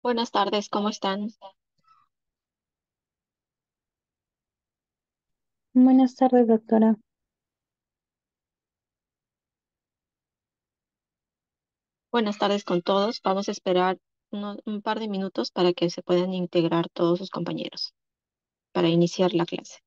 Buenas tardes, ¿cómo están? Buenas tardes, doctora. Buenas tardes con todos. Vamos a esperar un par de minutos para que se puedan integrar todos sus compañeros para iniciar la clase.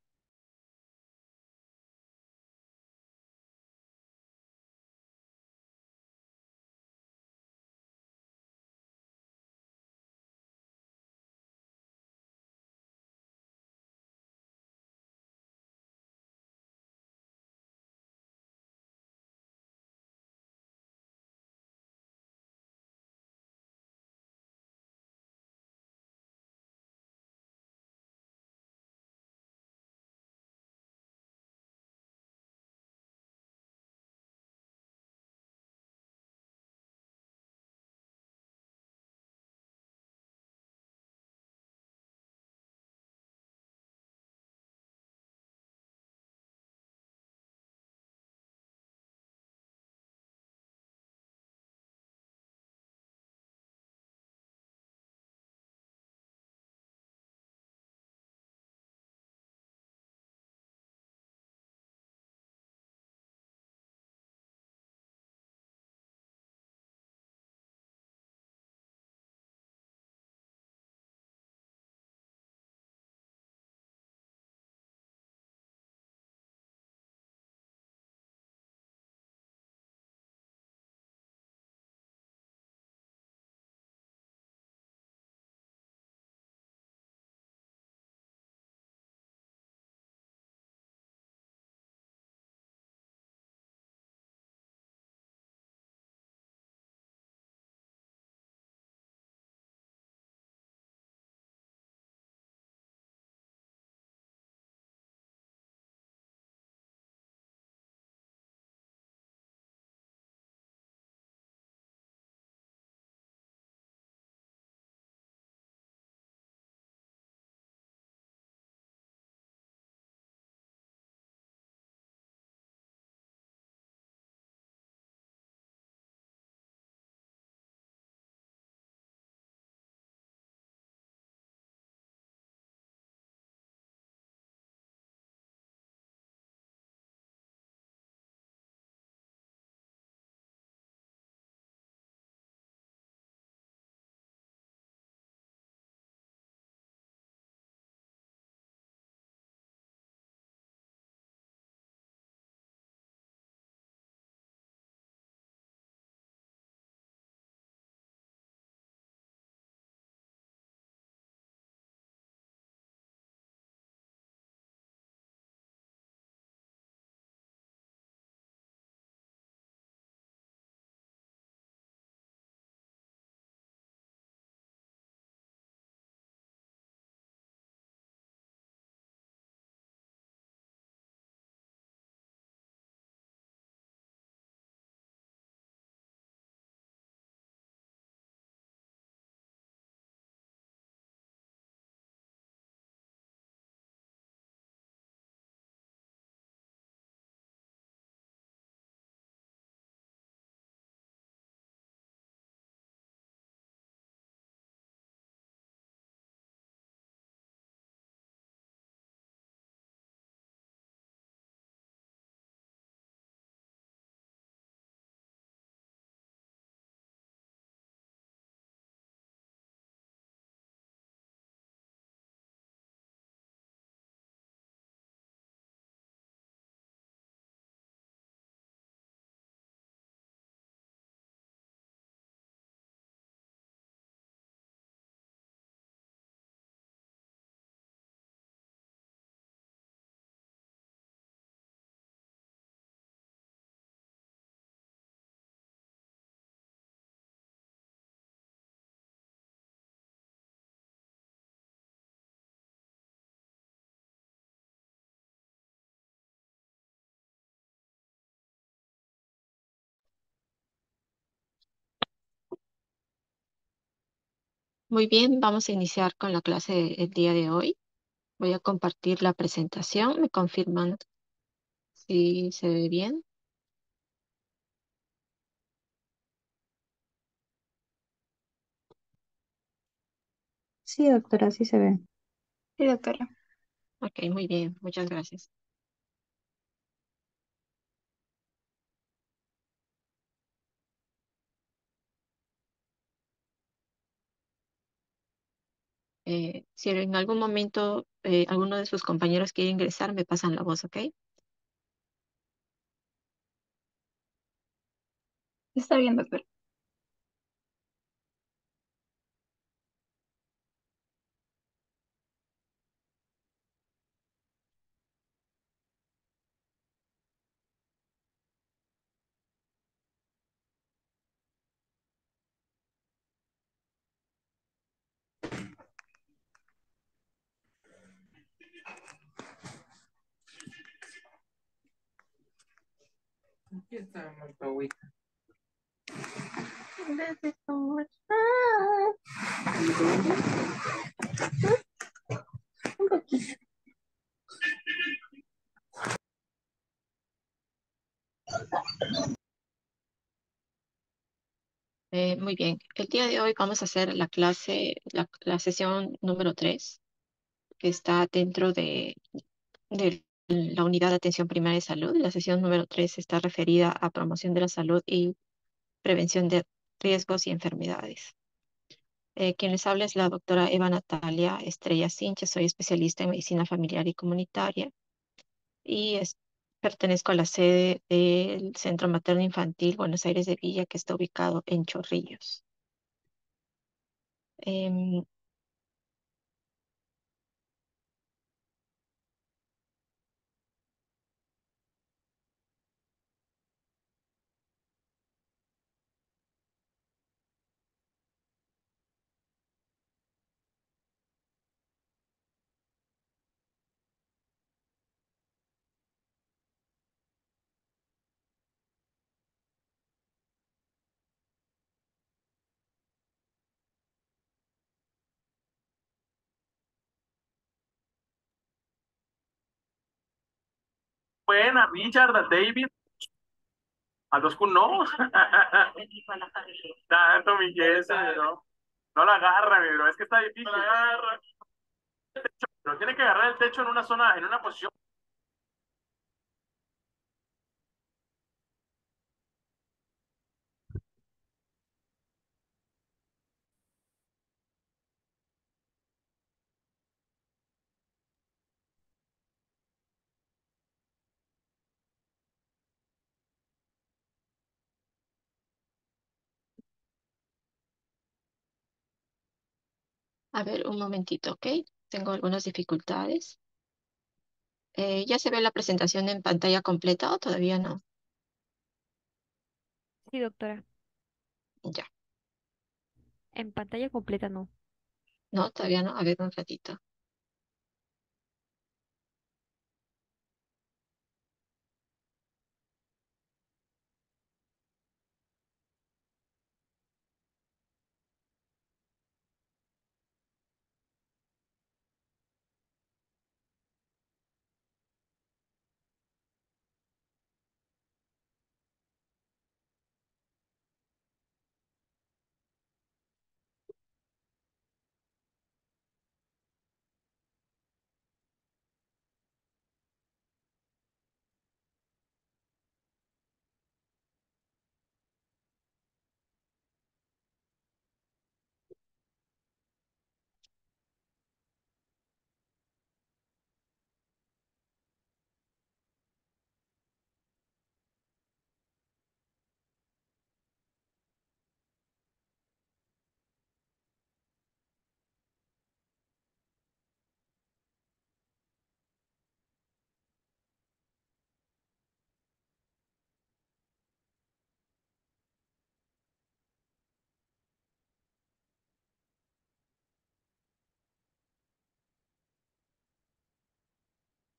Muy bien, vamos a iniciar con la clase el día de hoy. Voy a compartir la presentación. ¿Me confirman si se ve bien? Sí, doctora, sí se ve. Sí, doctora. Ok, muy bien, muchas gracias. Si en algún momento alguno de sus compañeros quiere ingresar, me pasan la voz, ¿ok? Está bien, doctora. Aquí está muy agüita. Gracias so much. Ah, un poquito. Muy bien, el día de hoy vamos a hacer la clase, la sesión número 3, que está dentro de la unidad de atención primaria de salud. La sesión número 3 está referida a promoción de la salud y prevención de riesgos y enfermedades. Quien les habla es la doctora Eva Natalia Estrella Sinche. Soy especialista en medicina familiar y comunitaria y pertenezco a la sede del Centro Materno Infantil Buenos Aires de Villa, que está ubicado en Chorrillos. Em, Buena, Richard, a David, a los kun no. Tanto mi Jesse, ¿no? No la agarra, mi bro. Es que está difícil. No la agarra. Pero tiene que agarrar el techo en una zona, en una posición. a ver, un momentito, ¿ok? Tengo algunas dificultades. ¿Ya se ve la presentación en pantalla completa o todavía no? Sí, doctora. Ya, En pantalla completa no. no, todavía no. A ver, un ratito.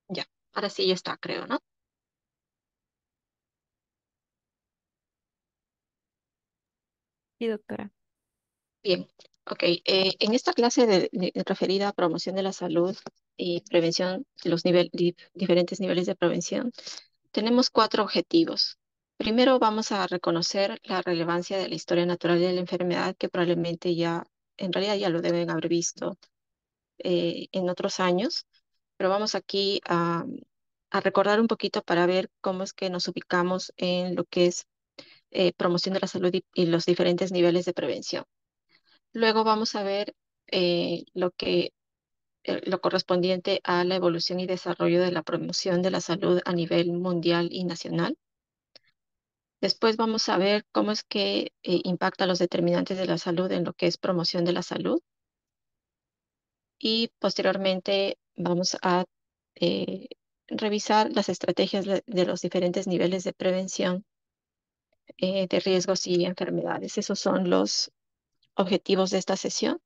Ya, ahora sí ya está, creo, ¿no? Sí, doctora. Bien, ok. En esta clase referida a promoción de la salud y prevención, los diferentes niveles de prevención, tenemos 4 objetivos. Primero vamos a reconocer la relevancia de la historia natural de la enfermedad, que probablemente ya en realidad ya lo deben haber visto en otros años, pero vamos aquí a recordar un poquito para ver cómo es que nos ubicamos en lo que es promoción de la salud y los diferentes niveles de prevención. Luego vamos a ver lo correspondiente a la evolución y desarrollo de la promoción de la salud a nivel mundial y nacional. Después vamos a ver cómo es que impacta los determinantes de la salud en lo que es promoción de la salud. Y posteriormente vamos a eh, revisar las estrategias de los diferentes niveles de prevención de riesgos y enfermedades. Esos son los objetivos de esta sesión.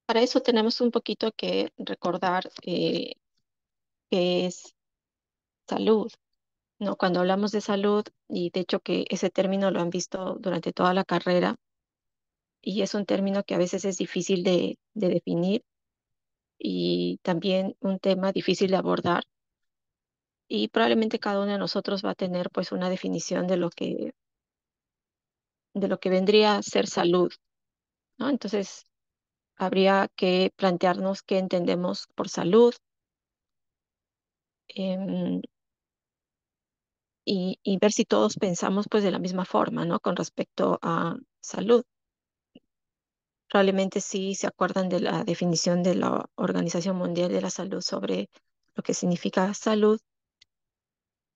Para eso tenemos un poquito que recordar qué es salud, ¿no? Cuando hablamos de salud, y de hecho que ese término lo han visto durante toda la carrera, y es un término que a veces es difícil de definir y también un tema difícil de abordar. Y probablemente cada uno de nosotros va a tener pues una definición de lo que vendría a ser salud, ¿no? Entonces, habría que plantearnos qué entendemos por salud, em, y ver si todos pensamos pues de la misma forma, ¿no? Con respecto a salud. Probablemente sí se acuerdan de la definición de la Organización Mundial de la Salud sobre lo que significa salud,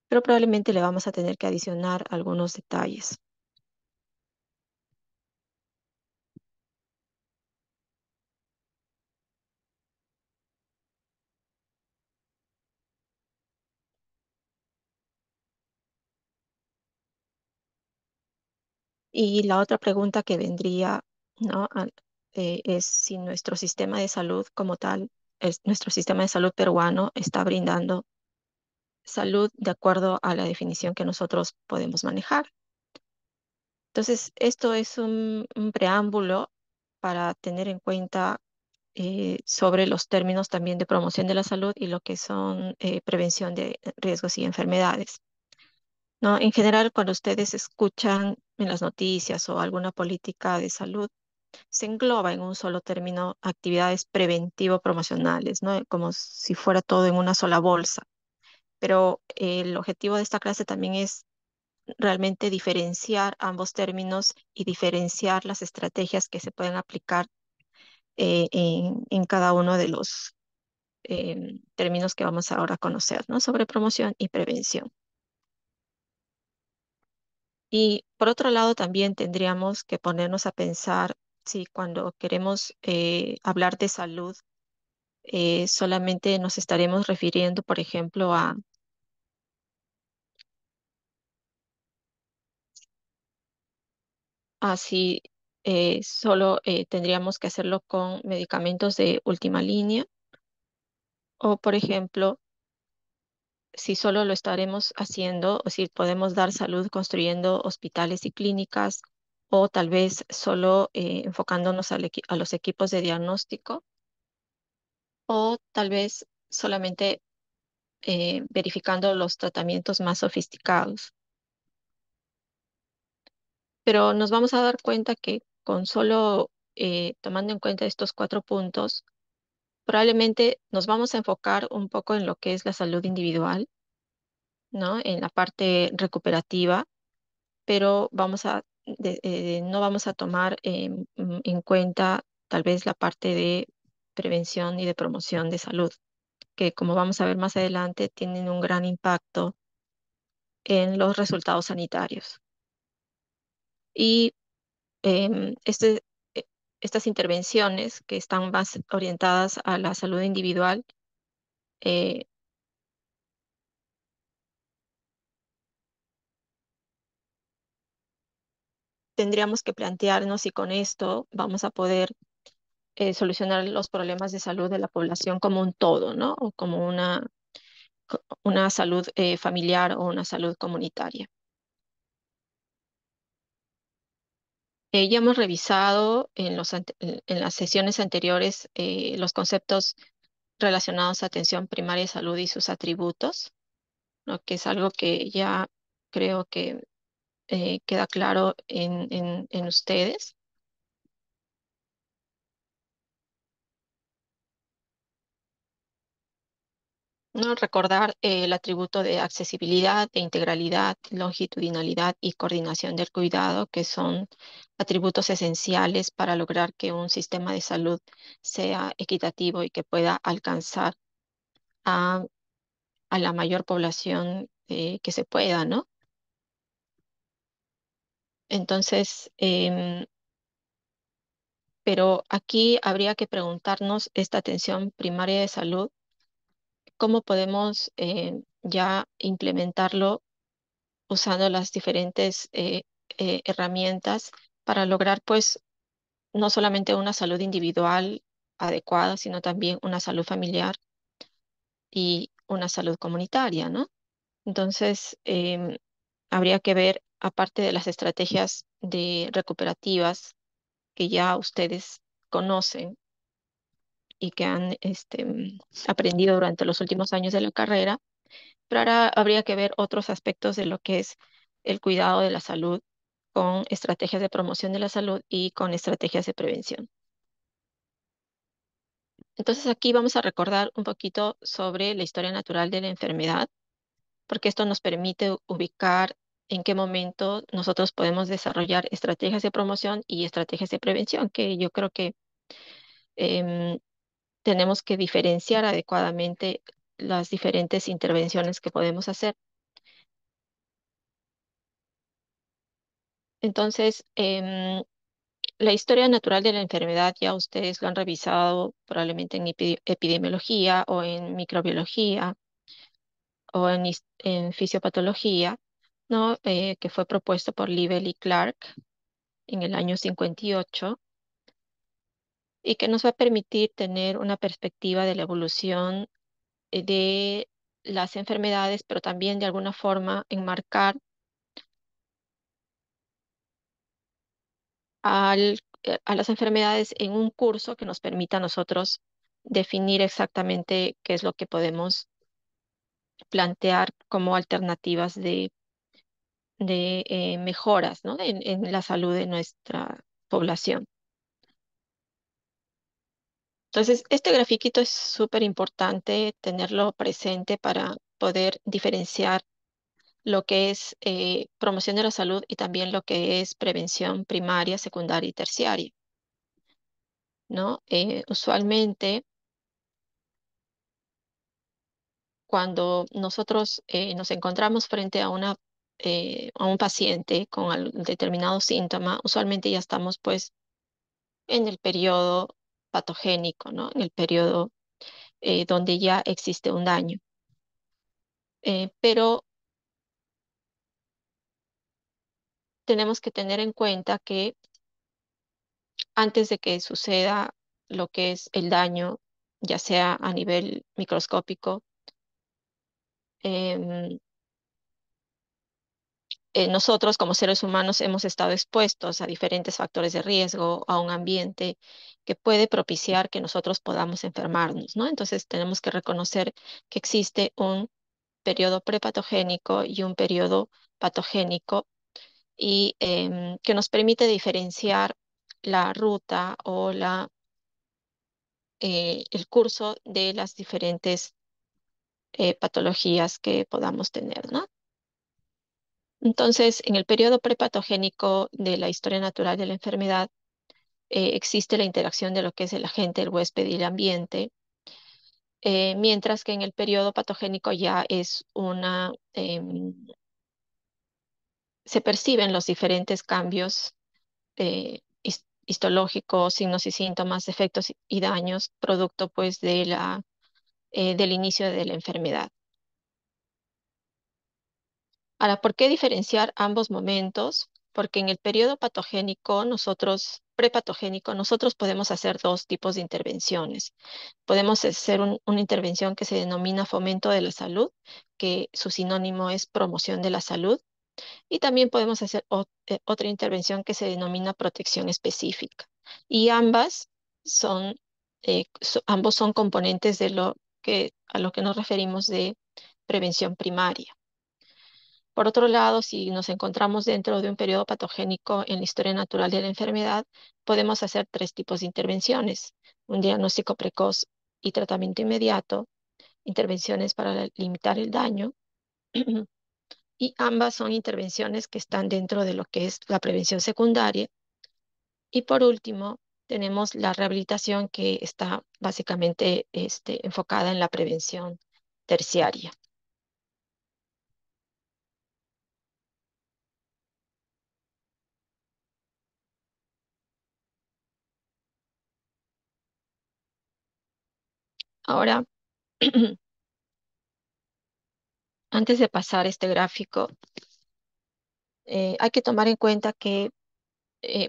pero probablemente le vamos a tener que adicionar algunos detalles. Y la otra pregunta que vendría, ¿no? Es si nuestro sistema de salud como tal, nuestro sistema de salud peruano está brindando salud de acuerdo a la definición que nosotros podemos manejar. Entonces, esto es un preámbulo para tener en cuenta sobre los términos también de promoción de la salud y lo que son prevención de riesgos y enfermedades. ¿No? En general, cuando ustedes escuchan en las noticias o alguna política de salud, se engloba en un solo término actividades preventivo-promocionales, ¿no? Como si fuera todo en una sola bolsa. Pero el objetivo de esta clase también es realmente diferenciar ambos términos y diferenciar las estrategias que se pueden aplicar en cada uno de los términos que vamos ahora a conocer, ¿no? Sobre promoción y prevención. Y por otro lado, también tendríamos que ponernos a pensar si cuando queremos hablar de salud, solamente nos estaremos refiriendo, por ejemplo, a si solo tendríamos que hacerlo con medicamentos de última línea, o, por ejemplo, si solo lo estaremos haciendo o si podemos dar salud construyendo hospitales y clínicas, o tal vez solo enfocándonos a los equipos de diagnóstico, o tal vez solamente verificando los tratamientos más sofisticados. Pero nos vamos a dar cuenta que con solo tomando en cuenta estos 4 puntos, probablemente nos vamos a enfocar un poco en lo que es la salud individual, ¿no? En la parte recuperativa, pero no vamos a tomar en cuenta tal vez la parte de prevención y de promoción de salud, que como vamos a ver más adelante, tienen un gran impacto en los resultados sanitarios. Y este, eh, estas intervenciones que están más orientadas a la salud individual, eh, tendríamos que plantearnos si con esto vamos a poder solucionar los problemas de salud de la población como un todo, ¿no? O como una salud familiar o una salud comunitaria. Ya hemos revisado en las sesiones anteriores los conceptos relacionados a atención primaria de salud y sus atributos, ¿no? Que es algo que ya creo que queda claro en ustedes. ¿No? Recordar el atributo de accesibilidad, de integralidad, longitudinalidad y coordinación del cuidado, que son atributos esenciales para lograr que un sistema de salud sea equitativo y que pueda alcanzar a, a la mayor población que se pueda, ¿no? Entonces, pero aquí habría que preguntarnos esta atención primaria de salud, ¿cómo podemos ya implementarlo usando las diferentes herramientas para lograr, pues, no solamente una salud individual adecuada, sino también una salud familiar y una salud comunitaria, ¿no? Entonces, habría que ver, aparte de las estrategias de recuperativas que ya ustedes conocen y que han aprendido durante los últimos años de la carrera, pero ahora habría que ver otros aspectos de lo que es el cuidado de la salud con estrategias de promoción de la salud y con estrategias de prevención. Entonces aquí vamos a recordar un poquito sobre la historia natural de la enfermedad, porque esto nos permite ubicar en qué momento nosotros podemos desarrollar estrategias de promoción y estrategias de prevención, que yo creo que em, tenemos que diferenciar adecuadamente las diferentes intervenciones que podemos hacer. Entonces, la historia natural de la enfermedad ya ustedes lo han revisado probablemente en epidemiología o en microbiología o en fisiopatología, ¿no? Que fue propuesto por Libel y Clark en el año 58 y que nos va a permitir tener una perspectiva de la evolución de las enfermedades, pero también de alguna forma enmarcar a las enfermedades en un curso que nos permita a nosotros definir exactamente qué es lo que podemos plantear como alternativas de mejoras, ¿no? En la salud de nuestra población. Entonces, este grafiquito es súper importante tenerlo presente para poder diferenciar lo que es promoción de la salud y también lo que es prevención primaria, secundaria y terciaria, ¿no? Usualmente, cuando nosotros nos encontramos frente a un paciente con determinado síntoma, usualmente ya estamos pues en el periodo patogénico, ¿no? En el periodo donde ya existe un daño. Pero tenemos que tener en cuenta que antes de que suceda lo que es el daño, ya sea a nivel microscópico, em, nosotros como seres humanos hemos estado expuestos a diferentes factores de riesgo, a un ambiente que puede propiciar que nosotros podamos enfermarnos, ¿no? Entonces tenemos que reconocer que existe un periodo prepatogénico y un periodo patogénico y que nos permite diferenciar la ruta o el curso de las diferentes patologías que podamos tener, ¿no? Entonces, en el periodo prepatogénico de la historia natural de la enfermedad, existe la interacción de lo que es el agente, el huésped y el ambiente, mientras que en el periodo patogénico ya es se perciben los diferentes cambios histológicos, signos y síntomas, efectos y daños, producto pues del inicio de la enfermedad. Ahora, ¿por qué diferenciar ambos momentos? Porque en el periodo patogénico, prepatogénico, nosotros podemos hacer dos tipos de intervenciones. Podemos hacer una intervención que se denomina fomento de la salud, que su sinónimo es promoción de la salud, y también podemos hacer otra intervención que se denomina protección específica. Y ambos son componentes a lo que nos referimos de prevención primaria. Por otro lado, si nos encontramos dentro de un periodo patogénico en la historia natural de la enfermedad, podemos hacer tres tipos de intervenciones: un diagnóstico precoz y tratamiento inmediato, intervenciones para limitar el daño, y ambas son intervenciones que están dentro de lo que es la prevención secundaria. Y por último, tenemos la rehabilitación, que está básicamente enfocada en la prevención terciaria. Ahora, antes de pasar este gráfico, hay que tomar en cuenta que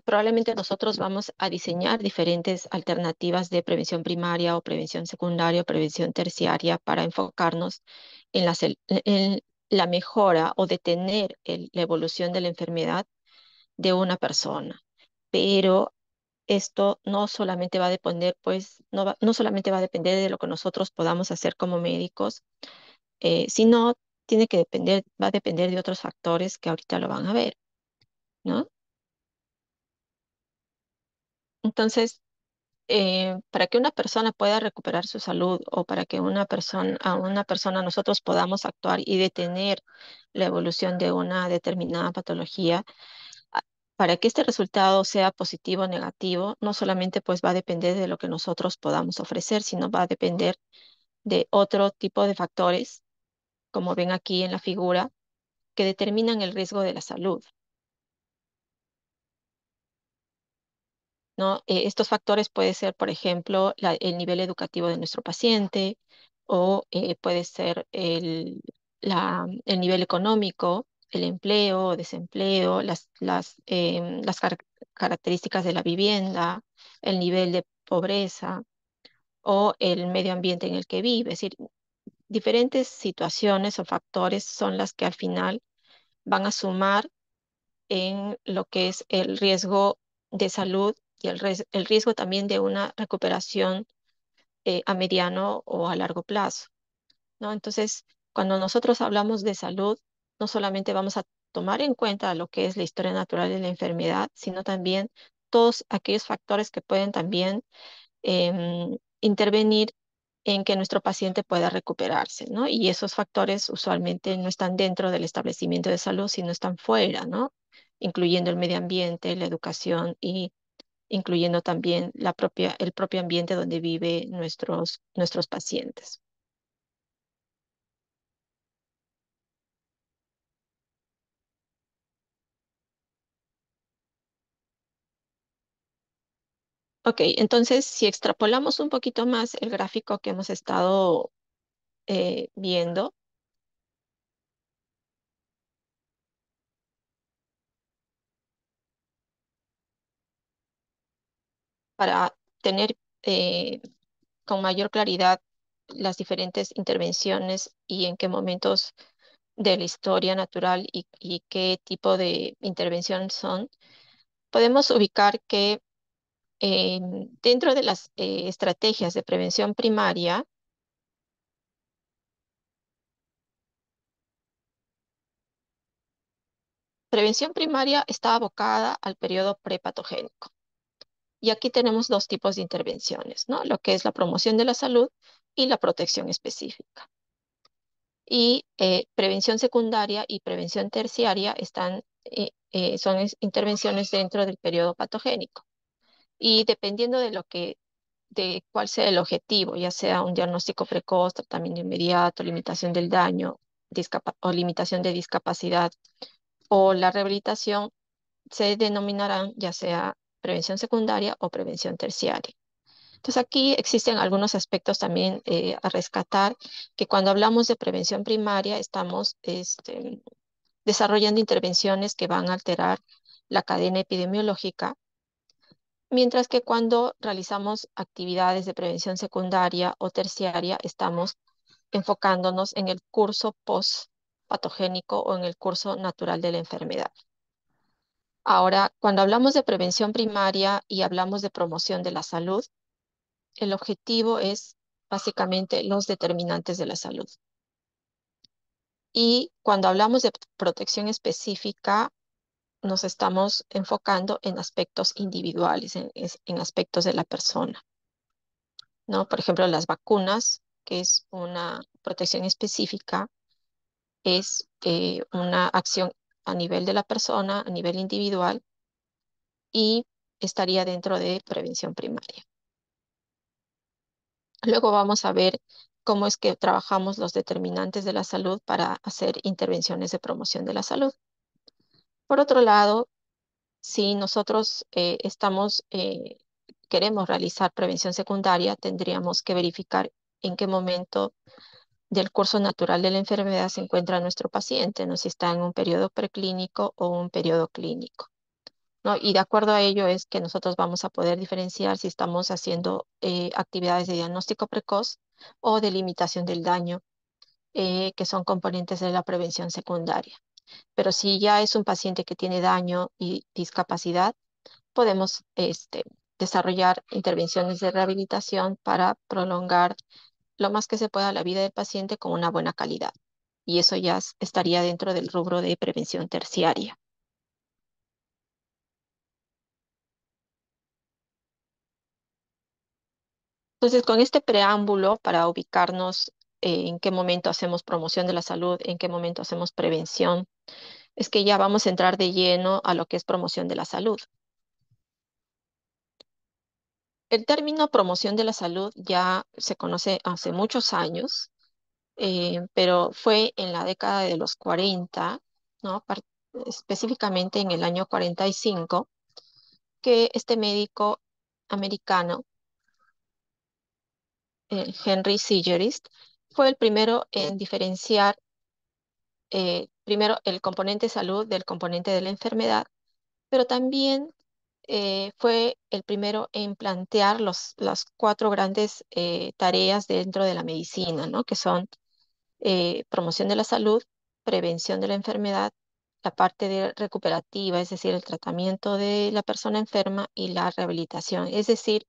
probablemente nosotros vamos a diseñar diferentes alternativas de prevención primaria o prevención secundaria o prevención terciaria para enfocarnos en la mejora o detener la evolución de la enfermedad de una persona. Pero esto no solamente va a depender, pues, no solamente va a depender de lo que nosotros podamos hacer como médicos, sino va a depender de otros factores que ahorita lo van a ver, ¿no? Entonces, para que una persona pueda recuperar su salud, o para que a una persona nosotros podamos actuar y detener la evolución de una determinada patología, a- para que este resultado sea positivo o negativo, no solamente pues va a depender de lo que nosotros podamos ofrecer, sino va a depender de otro tipo de factores, como ven aquí en la figura, que determinan el riesgo de la salud, ¿no? Estos factores pueden ser, por ejemplo, el nivel educativo de nuestro paciente, o puede ser el nivel económico, el empleo o desempleo, las características de la vivienda, el nivel de pobreza o el medio ambiente en el que vive. Es decir, diferentes situaciones o factores son las que al final van a sumar en lo que es el riesgo de salud y el riesgo también de una recuperación a mediano o a largo plazo, ¿no? Entonces, cuando nosotros hablamos de salud, no solamente vamos a tomar en cuenta lo que es la historia natural de la enfermedad, sino también todos aquellos factores que pueden también intervenir en que nuestro paciente pueda recuperarse, ¿no? Y esos factores usualmente no están dentro del establecimiento de salud, sino están fuera, ¿no? Incluyendo el medio ambiente, la educación, y incluyendo también el propio ambiente donde viven nuestros pacientes. Ok, entonces si extrapolamos un poquito más el gráfico que hemos estado viendo, para tener con mayor claridad las diferentes intervenciones y en qué momentos de la historia natural y qué tipo de intervención son, podemos ubicar que dentro de las estrategias de prevención primaria está abocada al periodo prepatogénico. Y aquí tenemos dos tipos de intervenciones, ¿no? Lo que es la promoción de la salud y la protección específica. Y prevención secundaria y prevención terciaria son intervenciones dentro del periodo patogénico. Y dependiendo de cuál sea el objetivo, ya sea un diagnóstico precoz, tratamiento inmediato, limitación del daño, o limitación de discapacidad, o la rehabilitación, se denominarán ya sea prevención secundaria o prevención terciaria. Entonces aquí existen algunos aspectos también a rescatar, que cuando hablamos de prevención primaria estamos desarrollando intervenciones que van a alterar la cadena epidemiológica, mientras que cuando realizamos actividades de prevención secundaria o terciaria estamos enfocándonos en el curso post-patogénico o en el curso natural de la enfermedad. Ahora, cuando hablamos de prevención primaria y hablamos de promoción de la salud, el objetivo es básicamente los determinantes de la salud. Y cuando hablamos de protección específica, nos estamos enfocando en aspectos individuales, en aspectos de la persona, ¿no? Por ejemplo, las vacunas, que es una protección específica, es una acción a nivel de la persona, a nivel individual, y estaría dentro de prevención primaria. Luego vamos a ver cómo es que trabajamos los determinantes de la salud para hacer intervenciones de promoción de la salud. Por otro lado, si nosotros queremos realizar prevención secundaria, tendríamos que verificar en qué momento del curso natural de la enfermedad se encuentra nuestro paciente, ¿no? Si está en un periodo preclínico o un periodo clínico, ¿no? Y de acuerdo a ello es que nosotros vamos a poder diferenciar si estamos haciendo actividades de diagnóstico precoz o de limitación del daño, que son componentes de la prevención secundaria. Pero si ya es un paciente que tiene daño y discapacidad, podemos desarrollar intervenciones de rehabilitación para prolongar lo más que se pueda la vida del paciente con una buena calidad. Y eso ya estaría dentro del rubro de prevención terciaria. Entonces, con este preámbulo para ubicarnos en qué momento hacemos promoción de la salud, en qué momento hacemos prevención, es que ya vamos a entrar de lleno a lo que es promoción de la salud. El término promoción de la salud ya se conoce hace muchos años, pero fue en la década de los 40, ¿no? Específicamente en el año 45, que este médico americano, Henry Sigerist, fue el primero en diferenciar primero el componente salud del componente de la enfermedad, pero también fue el primero en plantear las cuatro grandes tareas dentro de la medicina, ¿no? Que son promoción de la salud, prevención de la enfermedad, la parte de recuperativa, es decir, el tratamiento de la persona enferma y la rehabilitación. Es decir,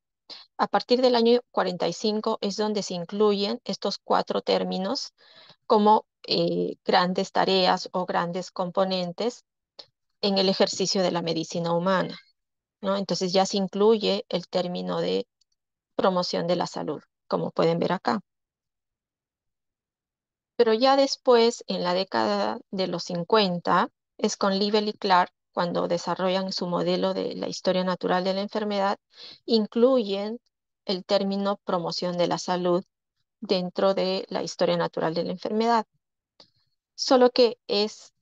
a partir del año 45 es donde se incluyen estos cuatro términos como grandes tareas o grandes componentes en el ejercicio de la medicina humana, ¿no? Entonces ya se incluye el término de promoción de la salud, como pueden ver acá. Pero ya después, en la década de los 50, es con Livell y Clark cuando desarrollan su modelo de la historia natural de la enfermedad, incluyen el término promoción de la salud dentro de la historia natural de la enfermedad. Solo que es,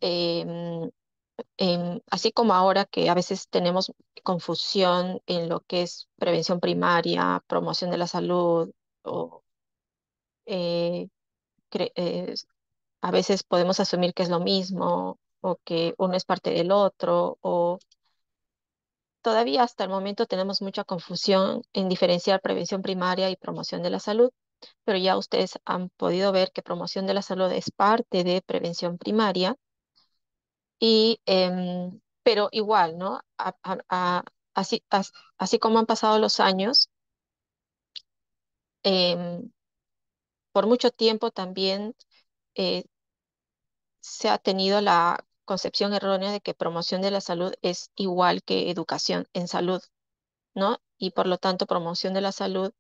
así como ahora que a veces tenemos confusión en lo que es prevención primaria, promoción de la salud, o eh, cre- eh, a veces podemos asumir que es lo mismo o que uno es parte del otro, o todavía hasta el momento tenemos mucha confusión en diferenciar prevención primaria y promoción de la salud, pero ya ustedes han podido ver que promoción de la salud es parte de prevención primaria y, pero igual, ¿no? Así como han pasado los años, em, por mucho tiempo también eh, se ha tenido la concepción errónea de que promoción de la salud es igual que educación en salud, ¿no? Y por lo tanto, promoción de la salud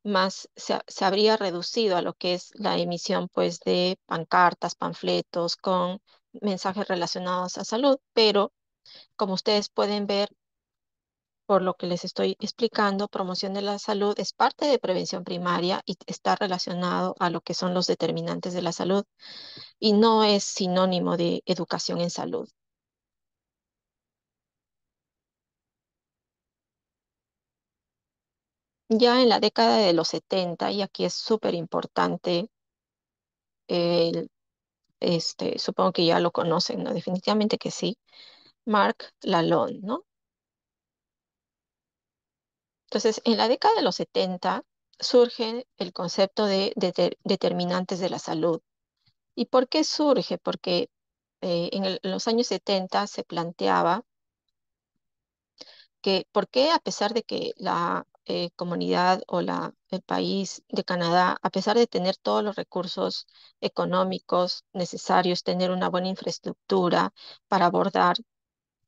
más se habría reducido a lo que es la emisión, pues, de pancartas, panfletos con mensajes relacionados a salud, pero como ustedes pueden ver, por lo que les estoy explicando, promoción de la salud es parte de prevención primaria y está relacionado a lo que son los determinantes de la salud y no es sinónimo de educación en salud. Ya en la década de los 70, y aquí es súper importante, supongo que ya lo conocen, ¿no? Definitivamente que sí, Mark Lalonde, ¿no? Entonces, en la década de los 70 surge el concepto de determinantes de la salud. ¿Y por qué surge? Porque en los años 70 se planteaba que por qué a pesar de que comunidad o el país de Canadá, a pesar de tener todos los recursos económicos necesarios, tener una buena infraestructura para abordar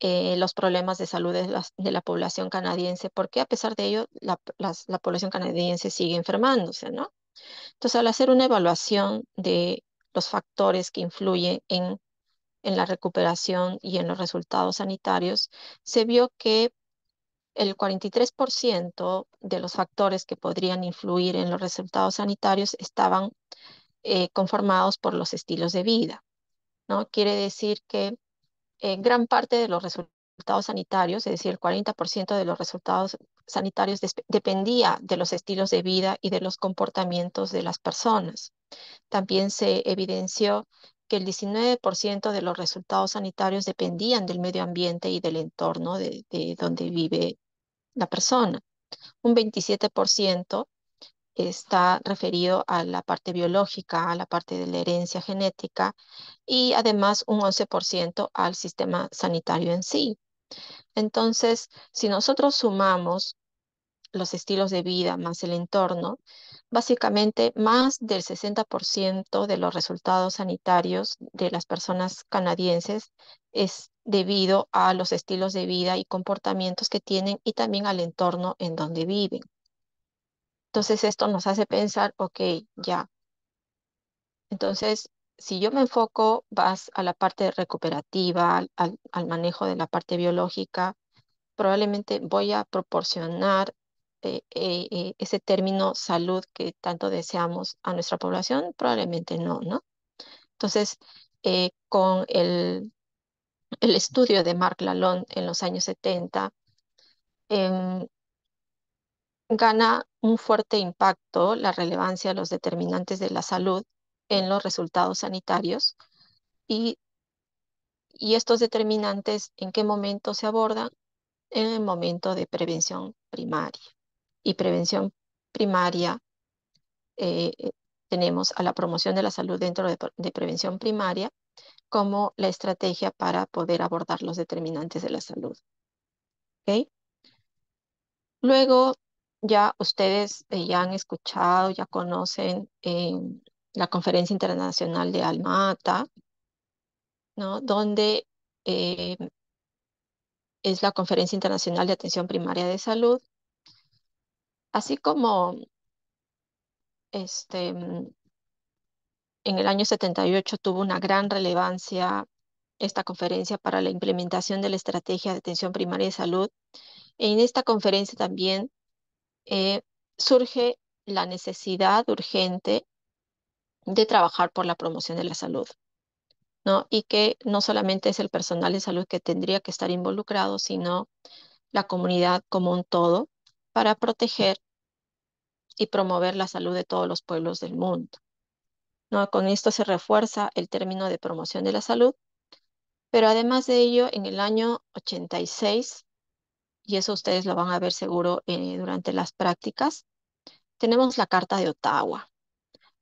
los problemas de salud de la población canadiense, porque a pesar de ello la población canadiense sigue enfermándose, ¿no? Entonces, al hacer una evaluación de los factores que influyen en la recuperación y en los resultados sanitarios, se vio que el 43% de los factores que podrían influir en los resultados sanitarios estaban conformados por los estilos de vida, ¿no? Quiere decir que gran parte de los resultados sanitarios, es decir, el 40% de los resultados sanitarios dependía de los estilos de vida y de los comportamientos de las personas. También se evidenció que el 19% de los resultados sanitarios dependían del medio ambiente y del entorno de donde vive la persona. Un 27% está referido a la parte biológica, a la parte de la herencia genética y además un 11% al sistema sanitario en sí. Entonces, si nosotros sumamos los estilos de vida más el entorno, básicamente más del 60% de los resultados sanitarios de las personas canadienses es debido a los estilos de vida y comportamientos que tienen y también al entorno en donde viven. Entonces esto nos hace pensar, ok, ya. Entonces, si yo me enfoco más a la parte recuperativa, al manejo de la parte biológica, probablemente voy a proporcionar ese término salud que tanto deseamos a nuestra población, probablemente no, ¿no? Entonces, con el estudio de Marc Lalonde en los años 70, em, gana un fuerte impacto la relevancia de los determinantes de la salud en los resultados sanitarios y, y estos determinantes, ¿en qué momento se abordan? En el momento de prevención primaria. Y prevención primaria, tenemos a la promoción de la salud dentro de prevención primaria como la estrategia para poder abordar los determinantes de la salud. ¿Ok? Luego, ya ustedes ya han escuchado, ya conocen la Conferencia Internacional de Alma-Ata, ¿no? Donde eh, es la Conferencia Internacional de Atención Primaria de Salud, así como este, en el año 78 tuvo una gran relevancia esta conferencia para la implementación de la estrategia de atención primaria de salud. En esta conferencia también eh, surge la necesidad urgente de trabajar por la promoción de la salud, ¿no? Y que no solamente es el personal de salud que tendría que estar involucrado, sino la comunidad como un todo para proteger y promover la salud de todos los pueblos del mundo, ¿no? Con esto se refuerza el término de promoción de la salud, pero además de ello, en el año 86, y eso ustedes lo van a ver seguro durante las prácticas, tenemos la Carta de Ottawa.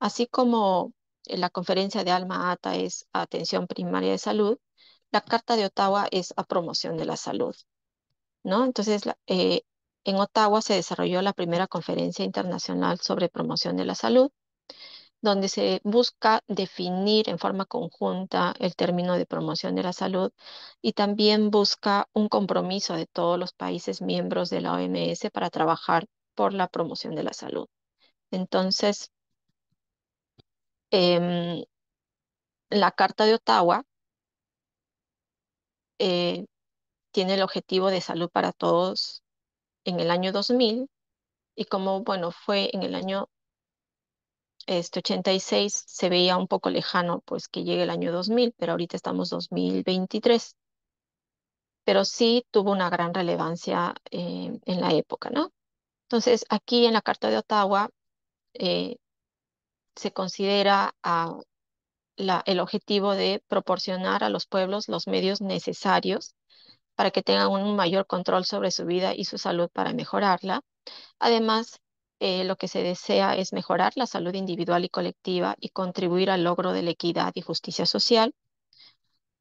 Así como la conferencia de Alma Ata es a atención primaria de salud, la Carta de Ottawa es a promoción de la salud, ¿no? Entonces, en Ottawa se desarrolló la primera conferencia internacional sobre promoción de la salud, donde se busca definir en forma conjunta el término de promoción de la salud y también busca un compromiso de todos los países miembros de la OMS para trabajar por la promoción de la salud. Entonces, em, la Carta de Ottawa eh, tiene el objetivo de salud para todos en el año 2000 y como, bueno, fue en el año 86, se veía un poco lejano pues que llegue el año 2000, pero ahorita estamos 2023, pero sí tuvo una gran relevancia en la época, ¿no? Entonces, aquí en la Carta de Ottawa eh, se considera el objetivo de proporcionar a los pueblos los medios necesarios para que tengan un mayor control sobre su vida y su salud para mejorarla. Además, lo que se desea es mejorar la salud individual y colectiva y contribuir al logro de la equidad y justicia social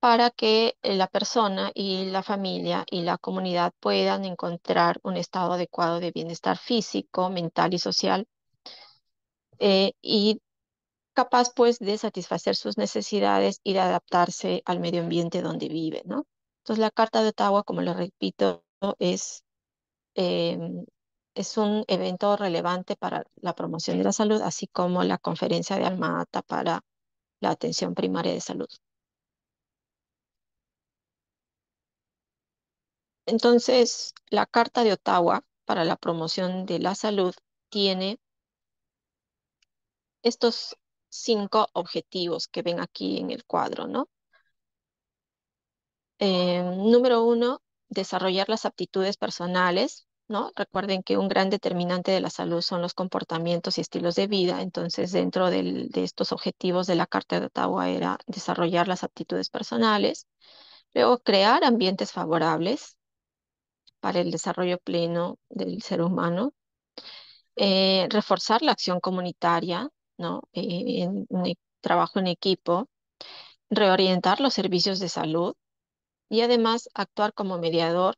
para que la persona y la familia y la comunidad puedan encontrar un estado adecuado de bienestar físico, mental y social, y capaz pues de satisfacer sus necesidades y de adaptarse al medio ambiente donde vive, ¿no? Entonces la Carta de Ottawa, como le repito, em, es un evento relevante para la promoción de la salud, así como la Conferencia de Alma-Ata para la atención primaria de salud. Entonces, la Carta de Ottawa para la promoción de la salud tiene estos 5 objetivos que ven aquí en el cuadro, ¿no? Número 1, desarrollar las aptitudes personales, ¿no? Recuerden que un gran determinante de la salud son los comportamientos y estilos de vida. Entonces, dentro de estos objetivos de la Carta de Ottawa era desarrollar las aptitudes personales. Luego, crear ambientes favorables para el desarrollo pleno del ser humano. Reforzar la acción comunitaria, ¿no? Trabajo en equipo. Reorientar los servicios de salud y además actuar como mediador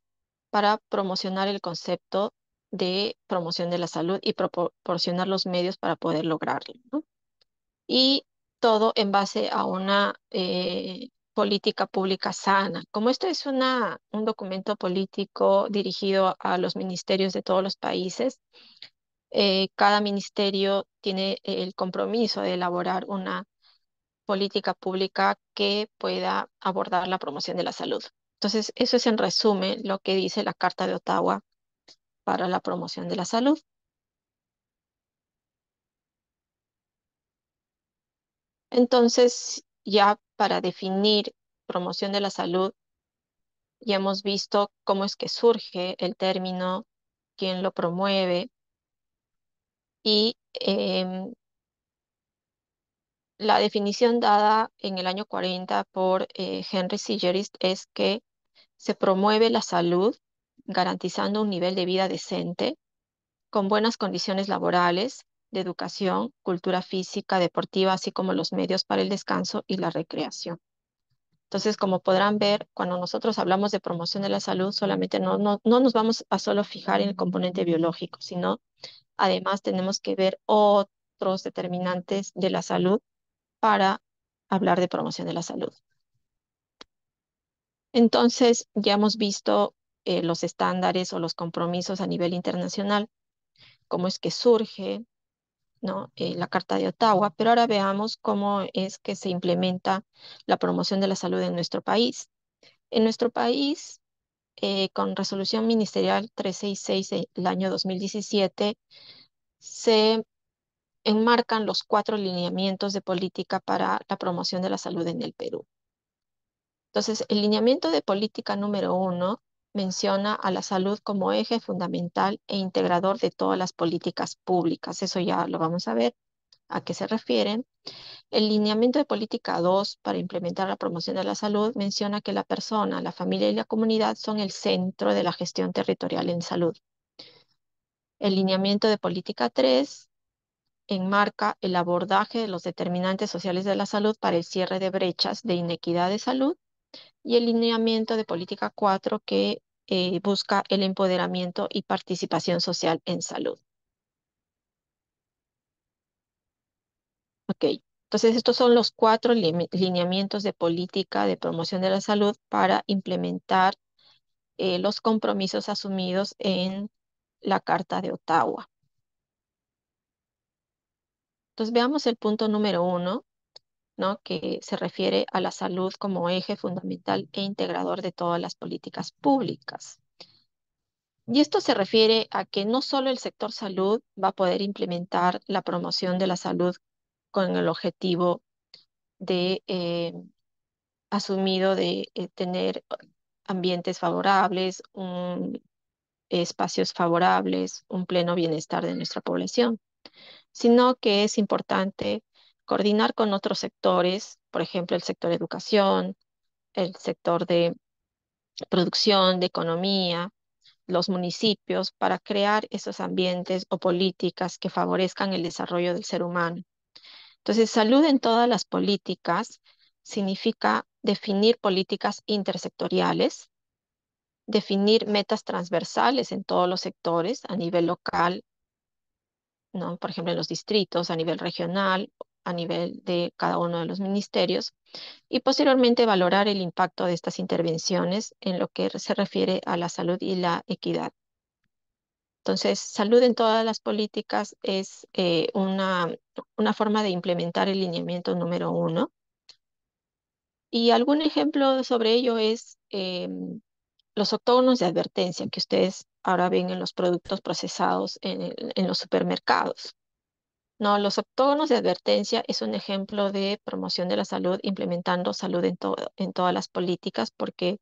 para promocionar el concepto de promoción de la salud y proporcionar los medios para poder lograrlo, ¿no? Y todo en base a una política pública sana. Como esto es un documento político dirigido a los ministerios de todos los países, cada ministerio tiene el compromiso de elaborar una política pública que pueda abordar la promoción de la salud. Entonces, eso es en resumen lo que dice la Carta de Ottawa para la promoción de la salud. Entonces, ya para definir promoción de la salud, ya hemos visto cómo es que surge el término, quién lo promueve y la definición dada en el año 40 por Henry Sigerist es que se promueve la salud garantizando un nivel de vida decente, con buenas condiciones laborales, de educación, cultura física, deportiva, así como los medios para el descanso y la recreación. Entonces, como podrán ver, cuando nosotros hablamos de promoción de la salud, solamente no nos vamos a solo fijar en el componente biológico, sino además tenemos que ver otros determinantes de la salud para hablar de promoción de la salud. Entonces, ya hemos visto los estándares o los compromisos a nivel internacional, cómo es que surge, ¿no? La Carta de Ottawa, pero ahora veamos cómo es que se implementa la promoción de la salud en nuestro país. En nuestro país, con resolución ministerial 366 del año 2017, se enmarcan los 4 lineamientos de política para la promoción de la salud en el Perú. Entonces, el lineamiento de política número 1 menciona a la salud como eje fundamental e integrador de todas las políticas públicas. Eso ya lo vamos a ver a qué se refieren. El lineamiento de política 2 para implementar la promoción de la salud menciona que la persona, la familia y la comunidad son el centro de la gestión territorial en salud. El lineamiento de política 3 enmarca el abordaje de los determinantes sociales de la salud para el cierre de brechas de inequidad de salud y el lineamiento de política 4 que busca el empoderamiento y participación social en salud. Ok, entonces estos son los 4 lineamientos de política de promoción de la salud para implementar los compromisos asumidos en la Carta de Ottawa. Entonces veamos el punto número 1, ¿no? Que se refiere a la salud como eje fundamental e integrador de todas las políticas públicas. Y esto se refiere a que no solo el sector salud va a poder implementar la promoción de la salud con el objetivo de asumido de tener ambientes favorables, espacios favorables, un pleno bienestar de nuestra población, sino que es importante coordinar con otros sectores, por ejemplo, el sector educación, el sector de producción, de economía, los municipios, para crear esos ambientes o políticas que favorezcan el desarrollo del ser humano. Entonces, salud en todas las políticas significa definir políticas intersectoriales, definir metas transversales en todos los sectores a nivel local, ¿no? Por ejemplo, en los distritos, a nivel regional, a nivel de cada uno de los ministerios, y posteriormente valorar el impacto de estas intervenciones en lo que se refiere a la salud y la equidad. Entonces, salud en todas las políticas es una forma de implementar el lineamiento número 1. Y algún ejemplo sobre ello es los octógonos de advertencia que ustedes ahora ven en los productos procesados en los supermercados. No, los octógonos de advertencia es un ejemplo de promoción de la salud, implementando salud en todas las políticas, porque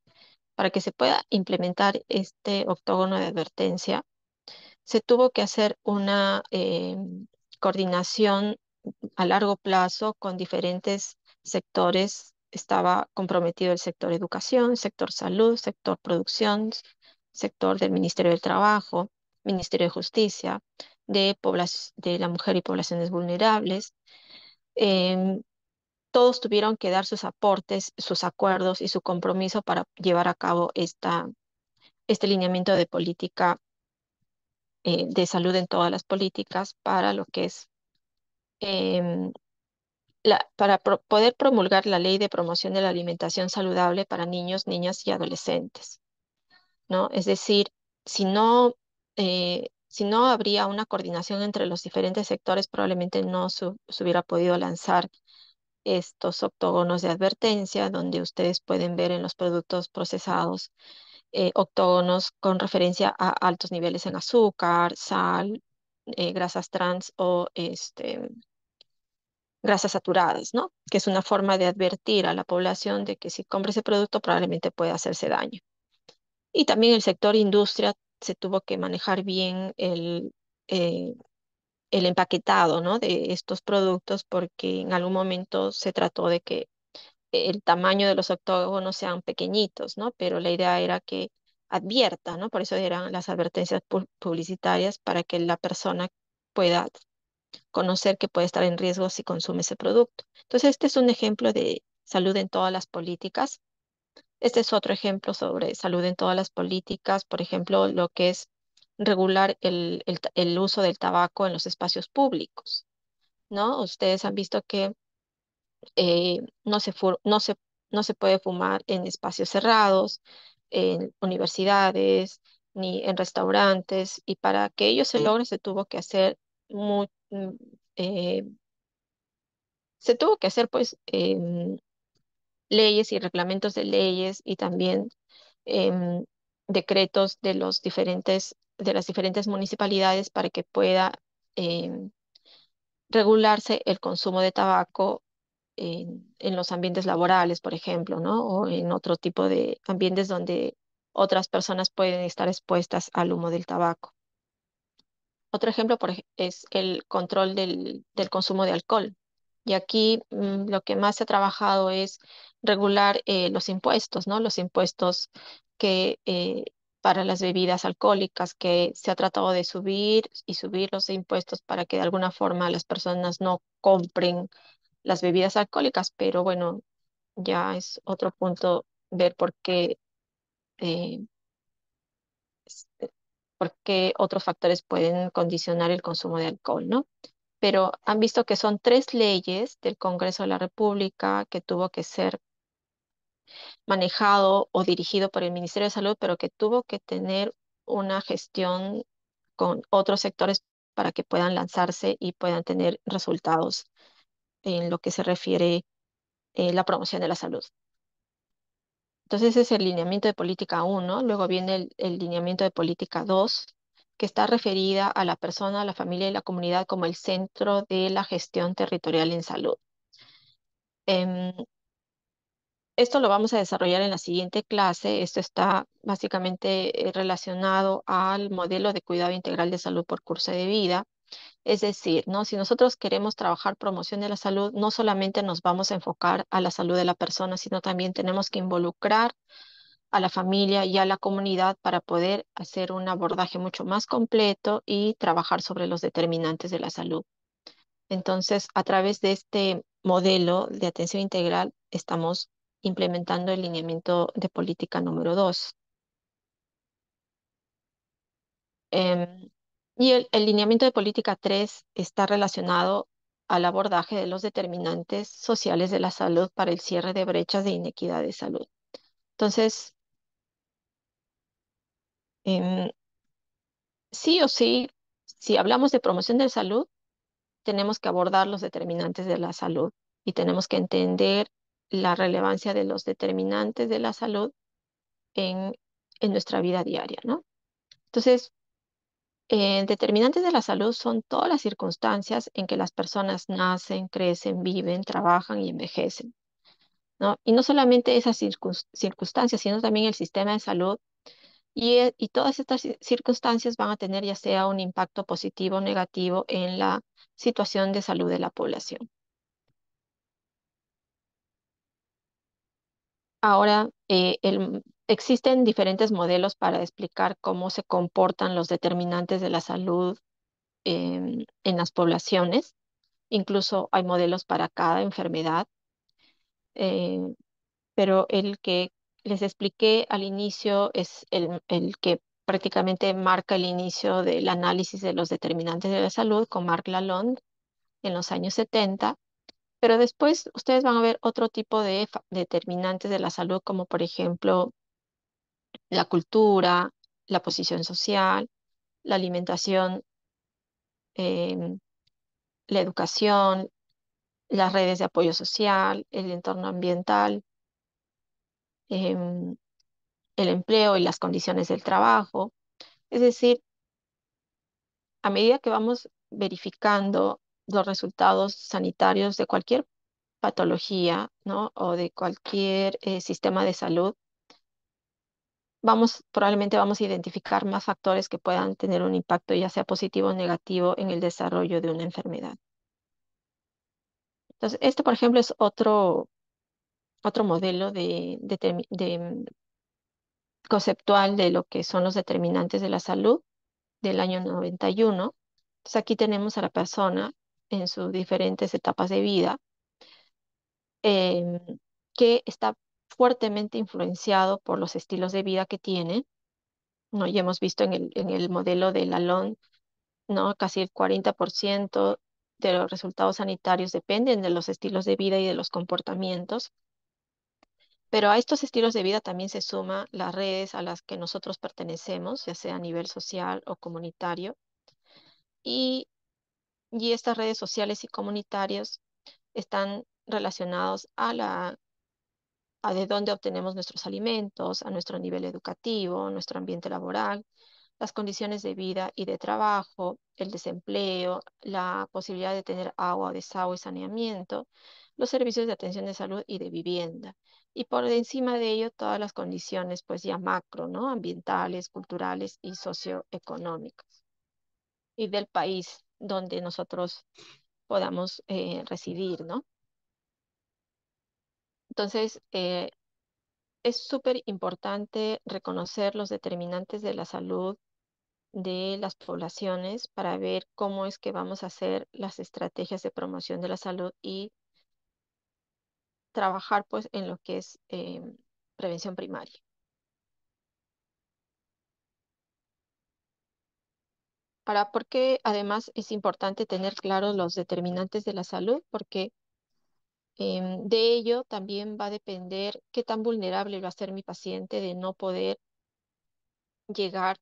para que se pueda implementar este octógono de advertencia, se tuvo que hacer una coordinación a largo plazo con diferentes sectores. Estaba comprometido el sector educación, sector salud, sector producción, sector del Ministerio del Trabajo, Ministerio de Justicia, de la mujer y poblaciones vulnerables. Em, Todos tuvieron que dar sus aportes, sus acuerdos y su compromiso para llevar a cabo este lineamiento de política de salud en todas las políticas para lo que es em, para poder promulgar la ley de promoción de la alimentación saludable para niños, niñas y adolescentes, ¿no? Es decir, si no habría una coordinación entre los diferentes sectores, probablemente no se hubiera podido lanzar estos octógonos de advertencia, donde ustedes pueden ver en los productos procesados octógonos con referencia a altos niveles en azúcar, sal, grasas trans o grasas saturadas, ¿no? Que es una forma de advertir a la población de que si compra ese producto probablemente puede hacerse daño. Y también el sector industria se tuvo que manejar bien eh, el empaquetado, ¿no? De estos productos porque en algún momento se trató de que el tamaño de los octógonos sean pequeñitos, ¿no? Pero la idea era que advierta, ¿no? Por eso eran las advertencias publicitarias para que la persona pueda conocer que puede estar en riesgo si consume ese producto. Entonces, este es un ejemplo de salud en todas las políticas. Este es otro ejemplo sobre salud en todas las políticas, por ejemplo, lo que es regular el uso del tabaco en los espacios públicos, ¿no? Ustedes han visto que no se puede fumar en espacios cerrados, en universidades, ni en restaurantes, y para que ello se logre se tuvo que hacer mu- mm, eh, se tuvo que hacer pues leyes y reglamentos de leyes y también em, decretos de las diferentes municipalidades para que pueda em, regularse el consumo de tabaco en los ambientes laborales, por ejemplo, ¿no? O en otro tipo de ambientes donde otras personas pueden estar expuestas al humo del tabaco. Otro ejemplo es el control del consumo de alcohol. Y aquí lo que más se ha trabajado es regular los impuestos, ¿no? Los impuestos que para las bebidas alcohólicas, que se ha tratado de subir y subir los impuestos para que de alguna forma las personas no compren las bebidas alcohólicas, pero bueno, ya es otro punto ver eh, por qué otros factores pueden condicionar el consumo de alcohol, ¿no? Pero han visto que son 3 leyes del Congreso de la República que tuvo que ser manejado o dirigido por el Ministerio de Salud, pero que tuvo que tener una gestión con otros sectores para que puedan lanzarse y puedan tener resultados en lo que se refiere la promoción de la salud. Entonces ese es el lineamiento de política 1, luego viene el lineamiento de política 2, que está referida a la persona, a la familia y la comunidad como el centro de la gestión territorial en salud. Em, Esto lo vamos a desarrollar en la siguiente clase. Esto está básicamente relacionado al modelo de cuidado integral de salud por curso de vida. Es decir, ¿no? Si nosotros queremos trabajar promoción de la salud, no solamente nos vamos a enfocar a la salud de la persona, sino también tenemos que involucrar a la familia y a la comunidad para poder hacer un abordaje mucho más completo y trabajar sobre los determinantes de la salud. Entonces, a través de este modelo de atención integral, estamos implementando el lineamiento de política número 2. Y el lineamiento de política 3 está relacionado al abordaje de los determinantes sociales de la salud para el cierre de brechas de inequidad de salud. Entonces, em, sí o sí, si hablamos de promoción de salud, tenemos que abordar los determinantes de la salud y tenemos que entender la relevancia de los determinantes de la salud en, en nuestra vida diaria, ¿no? Entonces, determinantes de la salud son todas las circunstancias en que las personas nacen, crecen, viven, trabajan y envejecen, ¿no? Y no solamente esas circunstancias, sino también el sistema de salud. Y todas estas circunstancias van a tener ya sea un impacto positivo o negativo en la situación de salud de la población. Ahora, existen diferentes modelos para explicar cómo se comportan los determinantes de la salud en las poblaciones. Incluso hay modelos para cada enfermedad, eh, pero el que les expliqué al inicio es el que prácticamente marca el inicio del análisis de los determinantes de la salud con Mark Lalonde en los años 70. Pero después ustedes van a ver otro tipo de determinantes de la salud, como por ejemplo la cultura, la posición social, la alimentación, em, la educación, las redes de apoyo social, el entorno ambiental, em, el empleo y las condiciones del trabajo. Es decir, a medida que vamos verificando los resultados sanitarios de cualquier patología, ¿no? O de cualquier sistema de salud, probablemente vamos a identificar más factores que puedan tener un impacto, ya sea positivo o negativo, en el desarrollo de una enfermedad. Entonces, este, por ejemplo, es otro modelo conceptual de lo que son los determinantes de la salud del año 91. Entonces, aquí tenemos a la persona en sus diferentes etapas de vida, em, que está fuertemente influenciado por los estilos de vida que tiene, ¿no? Ya hemos visto en el modelo de Lalonde, ¿no? Casi el 40% de los resultados sanitarios dependen de los estilos de vida y de los comportamientos. Pero a estos estilos de vida también se suman las redes a las que nosotros pertenecemos, ya sea a nivel social o comunitario. Y, y estas redes sociales y comunitarias están relacionados a de dónde obtenemos nuestros alimentos, a nuestro nivel educativo, nuestro ambiente laboral, las condiciones de vida y de trabajo, el desempleo, la posibilidad de tener agua, desagüe y saneamiento, los servicios de atención de salud y de vivienda. Y por encima de ello, todas las condiciones, pues ya macro, ¿no? Ambientales, culturales y socioeconómicas. Y del país donde nosotros podamos residir, ¿no? Entonces, es súper importante reconocer los determinantes de la salud de las poblaciones para ver cómo es que vamos a hacer las estrategias de promoción de la salud y trabajar pues en lo que es prevención primaria. Ahora, ¿por qué además es importante tener claros los determinantes de la salud? Porque de ello también va a depender qué tan vulnerable va a ser mi paciente de no poder llegar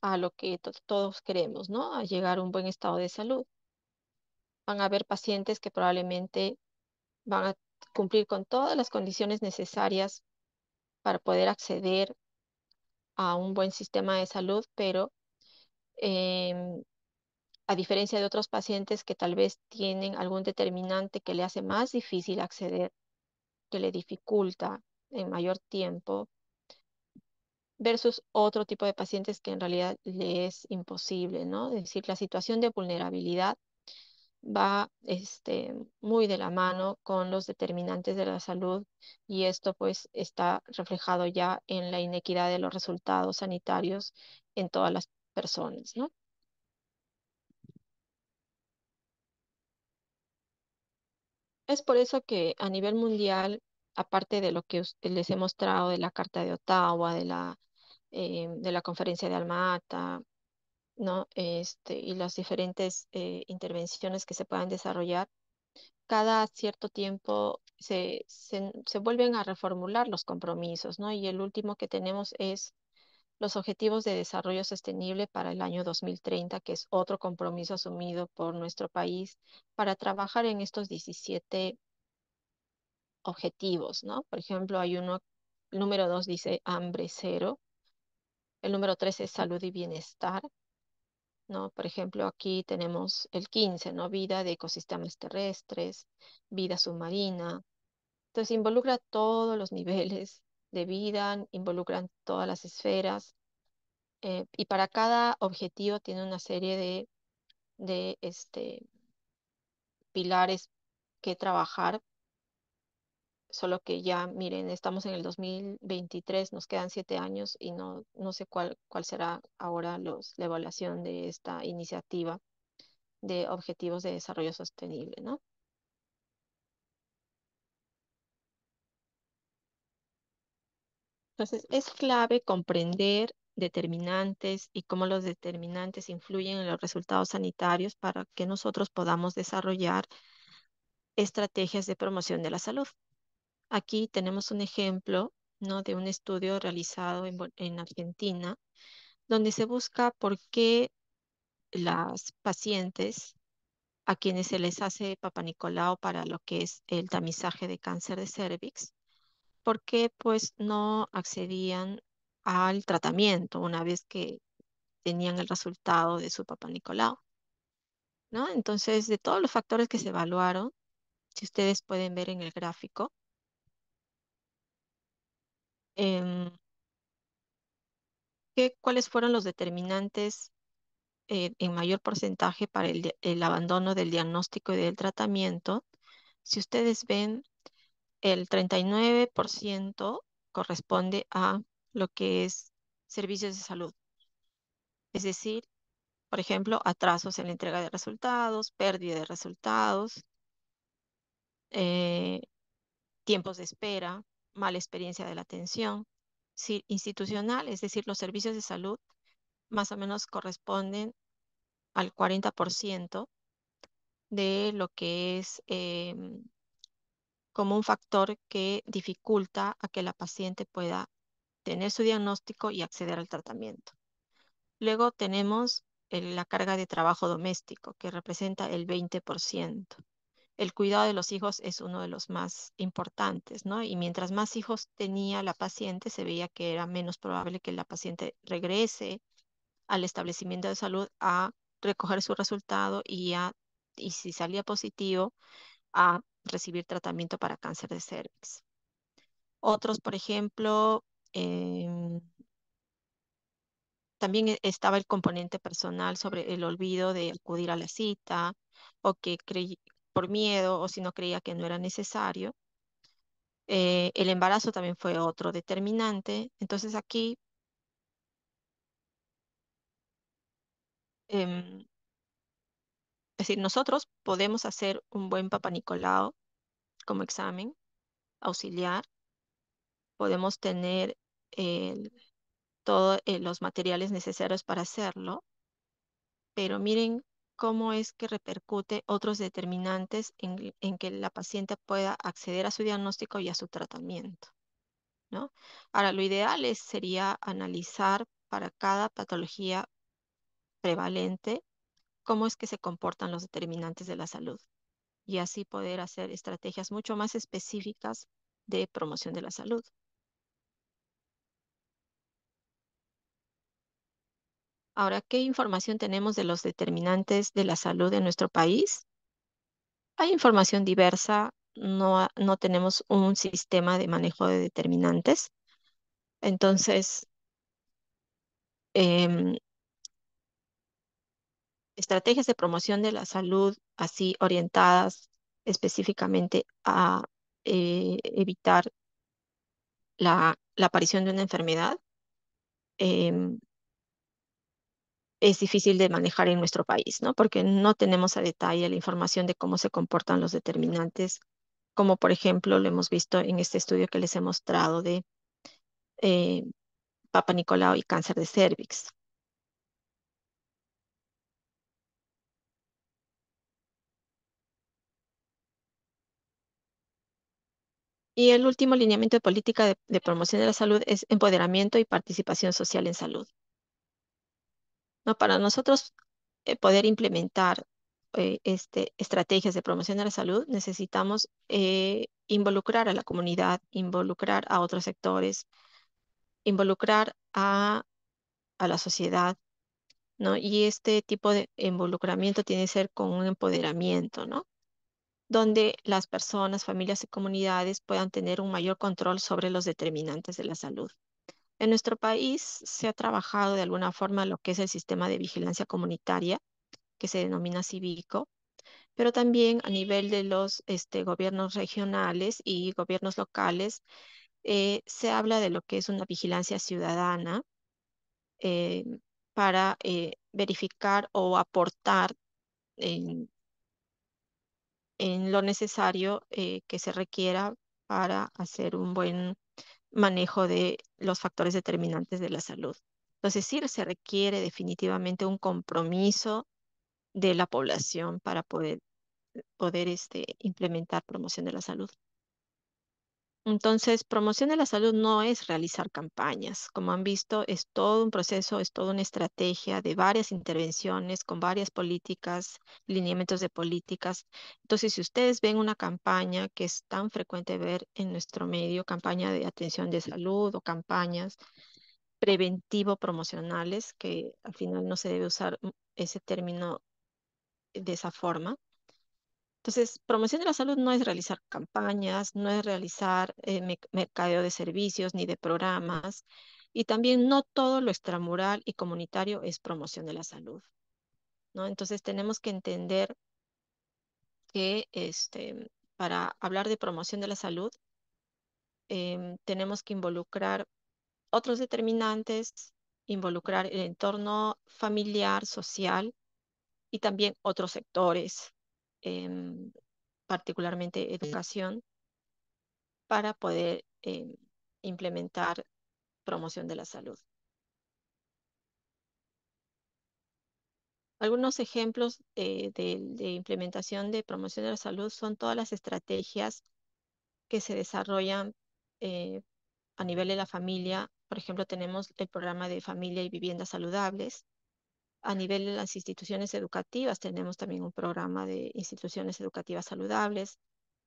a lo que todos queremos, ¿no? A llegar a un buen estado de salud. Van a haber pacientes que probablemente van a cumplir con todas las condiciones necesarias para poder acceder a un buen sistema de salud, pero em, a diferencia de otros pacientes que tal vez tienen algún determinante que le hace más difícil acceder, que le dificulta en mayor tiempo, versus otro tipo de pacientes que en realidad le es imposible, ¿no? Es decir, la situación de vulnerabilidad va muy de la mano con los determinantes de la salud y esto pues está reflejado ya en la inequidad de los resultados sanitarios en todas las personas, ¿no? Es por eso que a nivel mundial, aparte de lo que les he mostrado de la Carta de Ottawa, de la Conferencia de Alma-Ata, ¿no? Y las diferentes intervenciones que se puedan desarrollar, cada cierto tiempo se vuelven a reformular los compromisos, ¿no? Y el último que tenemos es los Objetivos de Desarrollo Sostenible para el año 2030, que es otro compromiso asumido por nuestro país para trabajar en estos 17 objetivos, ¿no? Por ejemplo, hay uno, el número 2 dice hambre cero, el número 3 es salud y bienestar, ¿no? Por ejemplo, aquí tenemos el 15, ¿no? Vida de ecosistemas terrestres, vida submarina. Entonces, involucra todos los niveles de vida, involucran todas las esferas, y para cada objetivo tiene una serie de pilares que trabajar. Solo que ya, miren, estamos en el 2023, nos quedan 7 años y no sé cuál será ahora la evaluación de esta iniciativa de Objetivos de Desarrollo Sostenible, ¿no? Entonces, es clave comprender determinantes y cómo los determinantes influyen en los resultados sanitarios para que nosotros podamos desarrollar estrategias de promoción de la salud. Aquí tenemos un ejemplo, ¿no? De un estudio realizado en Argentina, donde se busca por qué las pacientes a quienes se les hace Papa Nicolau para lo que es el tamizaje de cáncer de cervix, por qué pues no accedían al tratamiento una vez que tenían el resultado de su Papa Nicolau, ¿no? Entonces, de todos los factores que se evaluaron, si ustedes pueden ver en el gráfico, em, cuáles fueron los determinantes en mayor porcentaje para el abandono del diagnóstico y del tratamiento. Si ustedes ven, el 39% corresponde a lo que es servicios de salud, es decir, por ejemplo, atrasos en la entrega de resultados, pérdida de resultados, eh, tiempos de espera, mala experiencia de la atención. Si institucional, es decir, los servicios de salud más o menos corresponden al 40% de lo que es como un factor que dificulta a que la paciente pueda tener su diagnóstico y acceder al tratamiento. Luego tenemos la carga de trabajo doméstico, que representa el 20%. El cuidado de los hijos es uno de los más importantes, ¿no? Y mientras más hijos tenía la paciente, se veía que era menos probable que la paciente regrese al establecimiento de salud a recoger su resultado y si salía positivo, a recibir tratamiento para cáncer de cervix. Otros, por ejemplo, también estaba el componente personal sobre el olvido de acudir a la cita o que por miedo o si no creía que no era necesario. El embarazo también fue otro determinante. Entonces aquí em, es decir, nosotros podemos hacer un buen Papa Nicolau como examen auxiliar, podemos tener todos los materiales necesarios para hacerlo, pero miren cómo es que repercute otros determinantes en que la paciente pueda acceder a su diagnóstico y a su tratamiento, ¿no? Ahora, lo ideal sería analizar para cada patología prevalente cómo es que se comportan los determinantes de la salud y así poder hacer estrategias mucho más específicas de promoción de la salud. Ahora, ¿qué información tenemos de los determinantes de la salud en nuestro país? Hay información diversa, no tenemos un sistema de manejo de determinantes. Entonces, em, estrategias de promoción de la salud así orientadas específicamente a evitar la aparición de una enfermedad, em, es difícil de manejar en nuestro país, ¿no? Porque no tenemos a detalle la información de cómo se comportan los determinantes como por ejemplo lo hemos visto en este estudio que les he mostrado de eh, Papa Nicolau y cáncer de cervix. Y el último lineamiento de política de promoción de la salud es empoderamiento y participación social en salud. ¿No? Para nosotros poder implementar estrategias de promoción de la salud, necesitamos involucrar a la comunidad, involucrar a otros sectores, involucrar a la sociedad, ¿no? Y este tipo de involucramiento tiene que ser con un empoderamiento, ¿no? Donde las personas, familias y comunidades puedan tener un mayor control sobre los determinantes de la salud. En nuestro país se ha trabajado de alguna forma lo que es el sistema de vigilancia comunitaria, que se denomina Civico, pero también a nivel de los gobiernos regionales y gobiernos locales se habla de lo que es una vigilancia ciudadana eh, para verificar o aportar en, en lo necesario que se requiera para hacer un buen manejo de los factores determinantes de la salud. Entonces, sí se requiere definitivamente un compromiso de la población para poder implementar promoción de la salud. Entonces, promoción de la salud no es realizar campañas. Como han visto, es todo un proceso, es toda una estrategia de varias intervenciones con varias políticas, lineamientos de políticas. Entonces, si ustedes ven una campaña que es tan frecuente ver en nuestro medio, campaña de atención de salud o campañas preventivo-promocionales, que al final no se debe usar ese término de esa forma. Entonces, promoción de la salud no es realizar campañas, no es realizar mercadeo de servicios ni de programas, y también no todo lo extramural y comunitario es promoción de la salud, ¿no? Entonces, tenemos que entender que para hablar de promoción de la salud, tenemos que involucrar otros determinantes, involucrar el entorno familiar, social y también otros sectores, em, particularmente educación para poder implementar promoción de la salud. Algunos ejemplos de implementación de promoción de la salud son todas las estrategias que se desarrollan eh, a nivel de la familia. Por ejemplo, tenemos el programa de familia y viviendas saludables. A nivel de las instituciones educativas, tenemos también un programa de instituciones educativas saludables.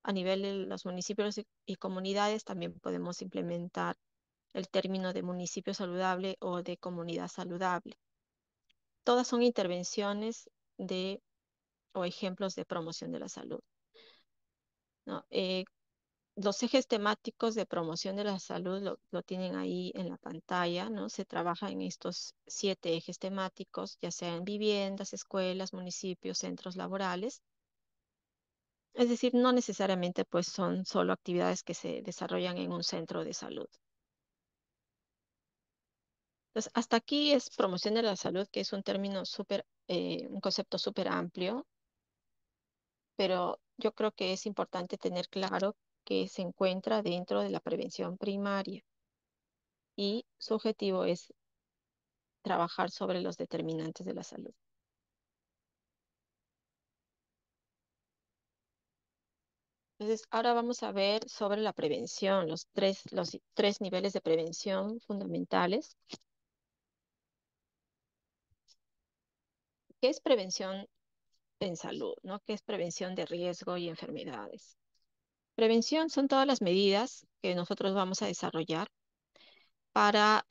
A nivel de los municipios y comunidades, también podemos implementar el término de municipio saludable o de comunidad saludable. Todas son intervenciones o ejemplos de promoción de la salud, ¿no? Los ejes temáticos de promoción de la salud lo tienen ahí en la pantalla, ¿no? Se trabaja en estos 7 ejes temáticos, ya sea en viviendas, escuelas, municipios, centros laborales. Es decir, no necesariamente pues son solo actividades que se desarrollan en un centro de salud. Entonces, hasta aquí es promoción de la salud, que es un término un concepto súper amplio, pero yo creo que es importante tener claro que se encuentra dentro de la prevención primaria y su objetivo es trabajar sobre los determinantes de la salud. Entonces, ahora vamos a ver sobre la prevención, los tres niveles de prevención fundamentales. ¿Qué es prevención en salud, ¿no? ¿Qué es prevención de riesgo y enfermedades? Prevención son todas las medidas que nosotros vamos a desarrollar para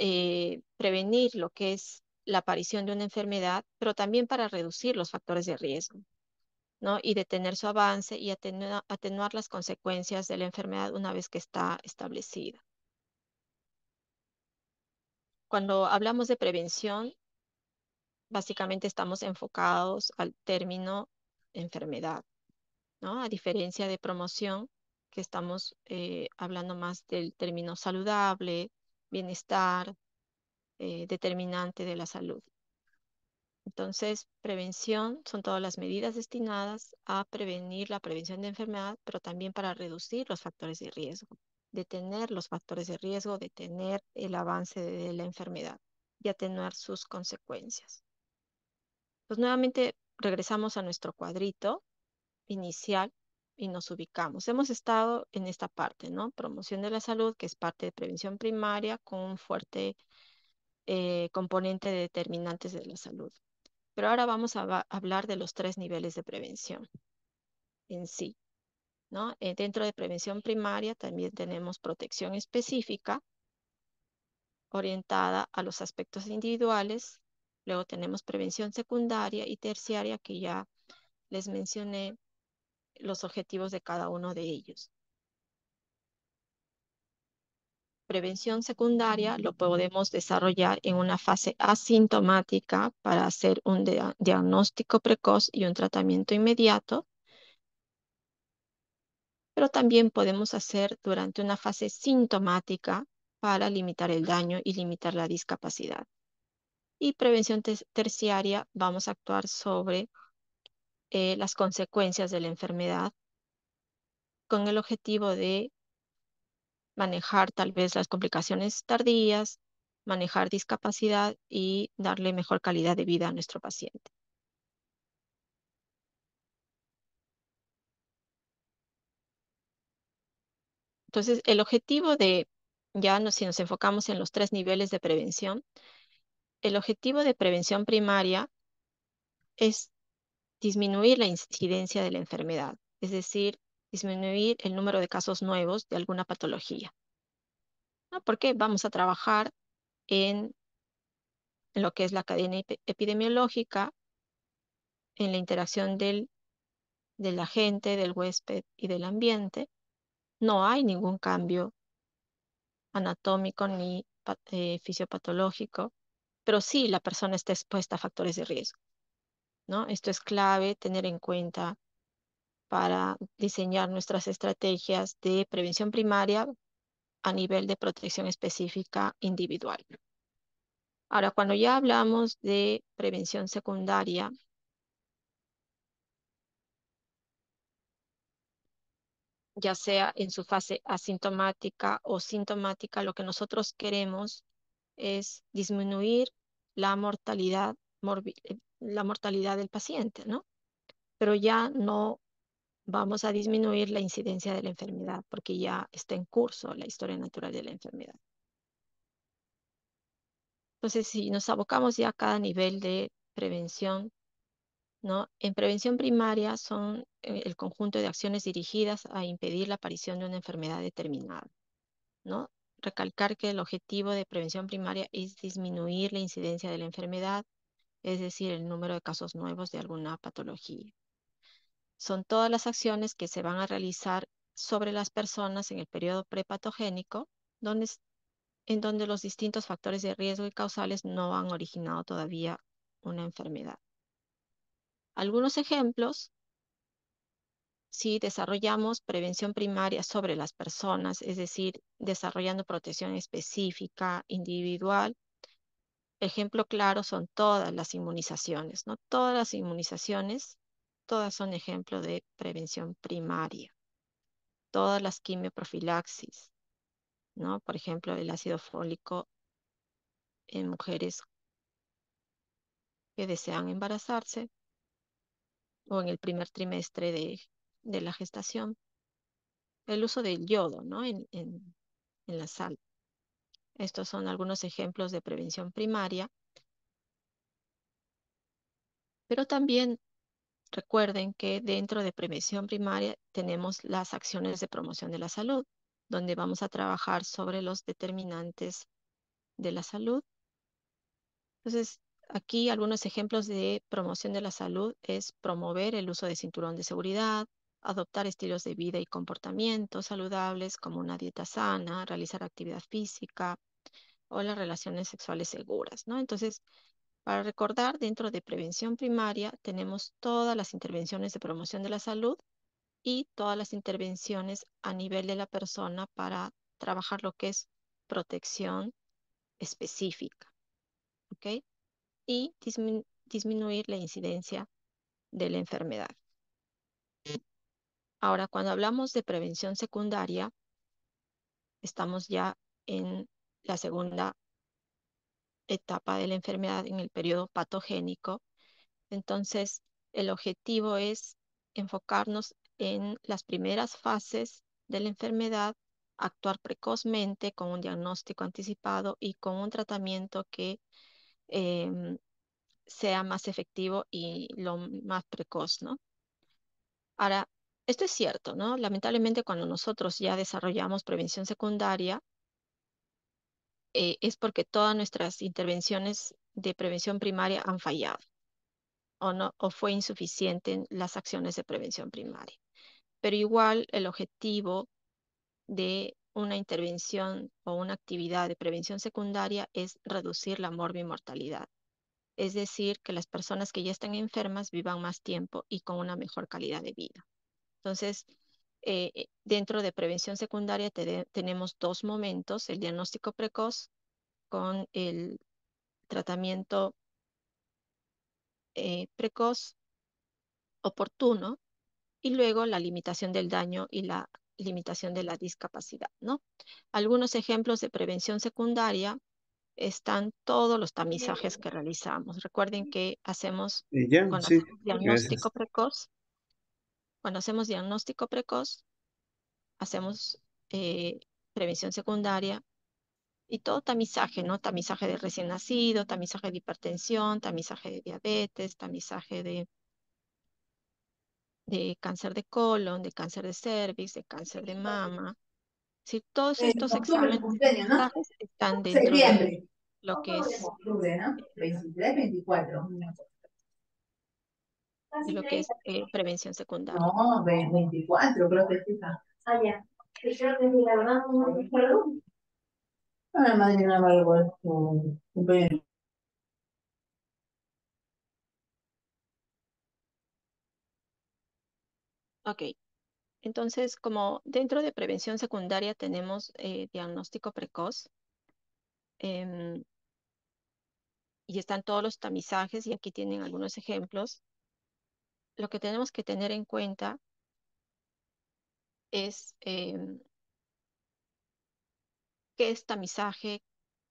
prevenir lo que es la aparición de una enfermedad, pero también para reducir los factores de riesgo, ¿no? Y detener su avance y atenuar las consecuencias de la enfermedad una vez que está establecida. Cuando hablamos de prevención, básicamente estamos enfocados al término enfermedad, ¿no? A diferencia de promoción, que estamos hablando más del término saludable, bienestar, determinante de la salud. Entonces, prevención son todas las medidas destinadas a prevenir la prevención de enfermedad, pero también para reducir los factores de riesgo, detener los factores de riesgo, detener el avance de la enfermedad y atenuar sus consecuencias. Pues nuevamente regresamos a nuestro cuadrito inicial y nos ubicamos. Hemos estado en esta parte, ¿no? Promoción de la salud, que es parte de prevención primaria, con un fuerte componente de determinantes de la salud. Pero ahora vamos a hablar de los 3 niveles de prevención en sí, ¿no? Dentro de prevención primaria también tenemos protección específica orientada a los aspectos individuales. Luego tenemos prevención secundaria y terciaria, que ya les mencioné los objetivos de cada uno de ellos. Prevención secundaria lo podemos desarrollar en una fase asintomática para hacer un diagnóstico precoz y un tratamiento inmediato, pero también podemos hacer durante una fase sintomática para limitar el daño y limitar la discapacidad. Y prevención terciaria, vamos a actuar sobre las consecuencias de la enfermedad con el objetivo de manejar tal vez las complicaciones tardías, manejar discapacidad y darle mejor calidad de vida a nuestro paciente. Entonces, el objetivo de, si nos enfocamos en los 3 niveles de prevención, el objetivo de prevención primaria es disminuir la incidencia de la enfermedad, es decir, disminuir el número de casos nuevos de alguna patología, ¿no? Porque vamos a trabajar en lo que es la cadena epidemiológica, en la interacción del agente, del huésped y del ambiente. No hay ningún cambio anatómico ni fisiopatológico, pero sí la persona está expuesta a factores de riesgo, ¿no? Esto es clave tener en cuenta para diseñar nuestras estrategias de prevención primaria a nivel de protección específica individual. Ahora, cuando ya hablamos de prevención secundaria, ya sea en su fase asintomática o sintomática, lo que nosotros queremos es disminuir la mortalidad, la mortalidad del paciente, ¿no? Pero ya no vamos a disminuir la incidencia de la enfermedad porque ya está en curso la historia natural de la enfermedad. Entonces, si nos abocamos ya a cada nivel de prevención, ¿no? En prevención primaria son el conjunto de acciones dirigidas a impedir la aparición de una enfermedad determinada, ¿no? Recalcar que el objetivo de prevención primaria es disminuir la incidencia de la enfermedad, es decir, el número de casos nuevos de alguna patología. Son todas las acciones que se van a realizar sobre las personas en el periodo prepatogénico, en donde los distintos factores de riesgo y causales no han originado todavía una enfermedad. Algunos ejemplos: si desarrollamos prevención primaria sobre las personas, es decir, desarrollando protección específica, individual, ejemplo claro son todas las inmunizaciones, ¿no? Todas las inmunizaciones, todas son ejemplo de prevención primaria. Todas las quimioprofilaxis, ¿no? Por ejemplo, el ácido fólico en mujeres que desean embarazarse o en el primer trimestre de la gestación. El uso del yodo, ¿no? En la sal. Estos son algunos ejemplos de prevención primaria, pero también recuerden que dentro de prevención primaria tenemos las acciones de promoción de la salud, donde vamos a trabajar sobre los determinantes de la salud. Entonces, aquí algunos ejemplos de promoción de la salud es promover el uso de cinturón de seguridad, adoptar estilos de vida y comportamientos saludables como una dieta sana, realizar actividad física o las relaciones sexuales seguras, ¿no? Entonces, para recordar, dentro de prevención primaria tenemos todas las intervenciones de promoción de la salud y todas las intervenciones a nivel de la persona para trabajar lo que es protección específica, ¿ok? Y disminuir la incidencia de la enfermedad. Ahora, cuando hablamos de prevención secundaria, estamos ya en la segunda etapa de la enfermedad, en el periodo patogénico. Entonces, el objetivo es enfocarnos en las primeras fases de la enfermedad, actuar precozmente con un diagnóstico anticipado y con un tratamiento que em, sea más efectivo y lo más precoz, ¿no? Ahora, esto es cierto, ¿no? Lamentablemente, cuando nosotros ya desarrollamos prevención secundaria, es porque todas nuestras intervenciones de prevención primaria han fallado o no, o fue insuficiente las acciones de prevención primaria. Pero igual el objetivo de una intervención o una actividad de prevención secundaria es reducir la morbimortalidad. Es decir, que las personas que ya están enfermas vivan más tiempo y con una mejor calidad de vida. Entonces, dentro de prevención secundaria tenemos dos momentos: el diagnóstico precoz con el tratamiento precoz oportuno, y luego la limitación del daño y la limitación de la discapacidad, ¿no? Algunos ejemplos de prevención secundaria están todos los tamizajes que realizamos. Recuerden que Y ya, cuando sí, hacemos diagnóstico gracias. precoz, cuando hacemos diagnóstico precoz, hacemos prevención secundaria y todo tamizaje, ¿no? Tamizaje de recién nacido, tamizaje de hipertensión, tamizaje de diabetes, tamizaje de cáncer de colon, de cáncer de cervix, de cáncer de mama. Si todos En estos octubre es tu exámenes y cumpleaños, ¿no? tamizajes están dentro Septiembre. lo que es, Octubre, ¿no? 23, 24. de lo que es prevención secundaria. No, 24, creo que sí. Ah, ya. Y creo que sí, la verdad no me acuerdo. Ah, la madre no me acuerdo. Cumpleaños. Ok, entonces como dentro de prevención secundaria tenemos diagnóstico precoz, em, y están todos los tamizajes, y aquí tienen algunos ejemplos. Lo que tenemos que tener en cuenta es qué es tamizaje,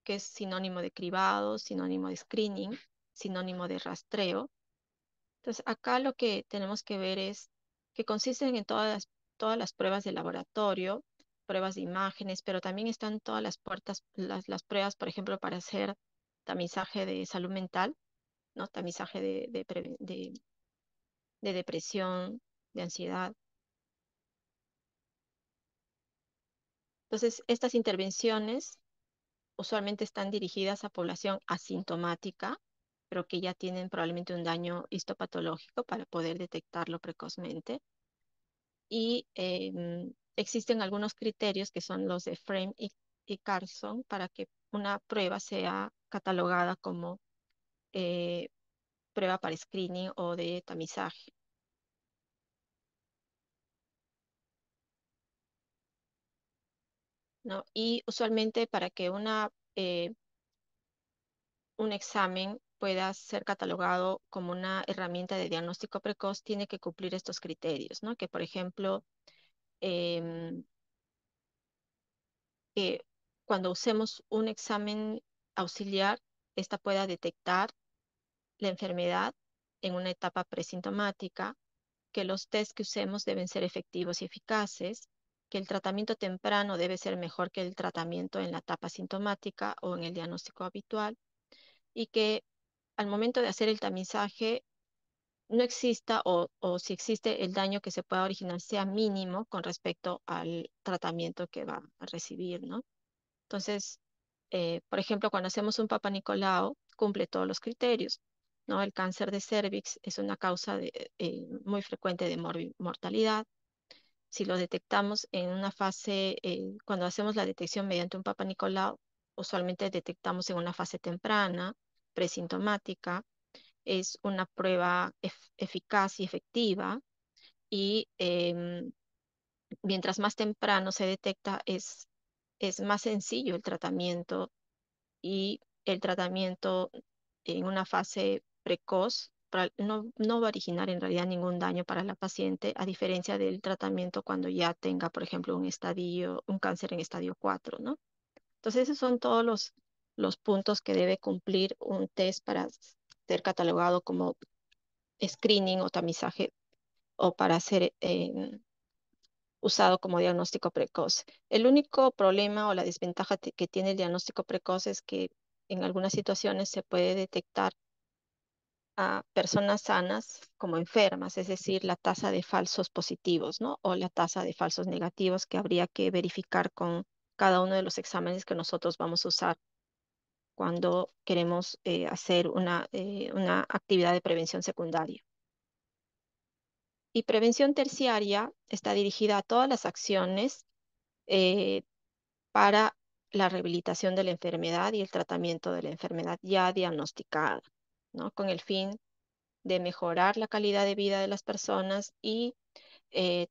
qué es sinónimo de cribado, sinónimo de screening, sinónimo de rastreo. Entonces, acá lo que tenemos que ver es que consisten en todas las pruebas de laboratorio, pruebas de imágenes, pero también están todas las pruebas, por ejemplo, para hacer tamizaje de salud mental, ¿no? Tamizaje de depresión, de ansiedad. Entonces, estas intervenciones usualmente están dirigidas a población asintomática, pero que ya tienen probablemente un daño histopatológico para poder detectarlo precozmente. Y existen algunos criterios que son los de Frame y Carlson para que una prueba sea catalogada como eh, prueba para screening o de tamizaje, ¿no? Y usualmente para que un examen pueda ser catalogado como una herramienta de diagnóstico precoz, tiene que cumplir estos criterios, ¿no? Que, por ejemplo, em, que cuando usemos un examen auxiliar, esta pueda detectar la enfermedad en una etapa presintomática, que los test que usemos deben ser efectivos y eficaces, que el tratamiento temprano debe ser mejor que el tratamiento en la etapa sintomática o en el diagnóstico habitual, y que al momento de hacer el tamizaje no exista, o si existe, el daño que se pueda originar sea mínimo con respecto al tratamiento que va a recibir, ¿no? Entonces, por ejemplo, cuando hacemos un Papa Nicolau, cumple todos los criterios, ¿no? El cáncer de cervix es una causa muy frecuente de mortalidad. Si lo detectamos en una fase, cuando hacemos la detección mediante un Papa Nicolau, usualmente detectamos en una fase temprana, presintomática. Es una prueba eficaz y efectiva, y mientras más temprano se detecta, es más sencillo el tratamiento, y el tratamiento en una fase precoz no va a originar en realidad ningún daño para la paciente, a diferencia del tratamiento cuando ya tenga, por ejemplo, un cáncer en estadio 4, ¿no? Entonces, esos son todos los puntos que debe cumplir un test para ser catalogado como screening o tamizaje o para ser usado como diagnóstico precoz. El único problema o la desventaja que tiene el diagnóstico precoz es que en algunas situaciones se puede detectar a personas sanas como enfermas, es decir, la tasa de falsos positivos, ¿no? O la tasa de falsos negativos que habría que verificar con cada uno de los exámenes que nosotros vamos a usar cuando queremos hacer una actividad de prevención secundaria. Y prevención terciaria está dirigida a todas las acciones eh, para la rehabilitación de la enfermedad y el tratamiento de la enfermedad ya diagnosticada, ¿no? Con el fin de mejorar la calidad de vida de las personas y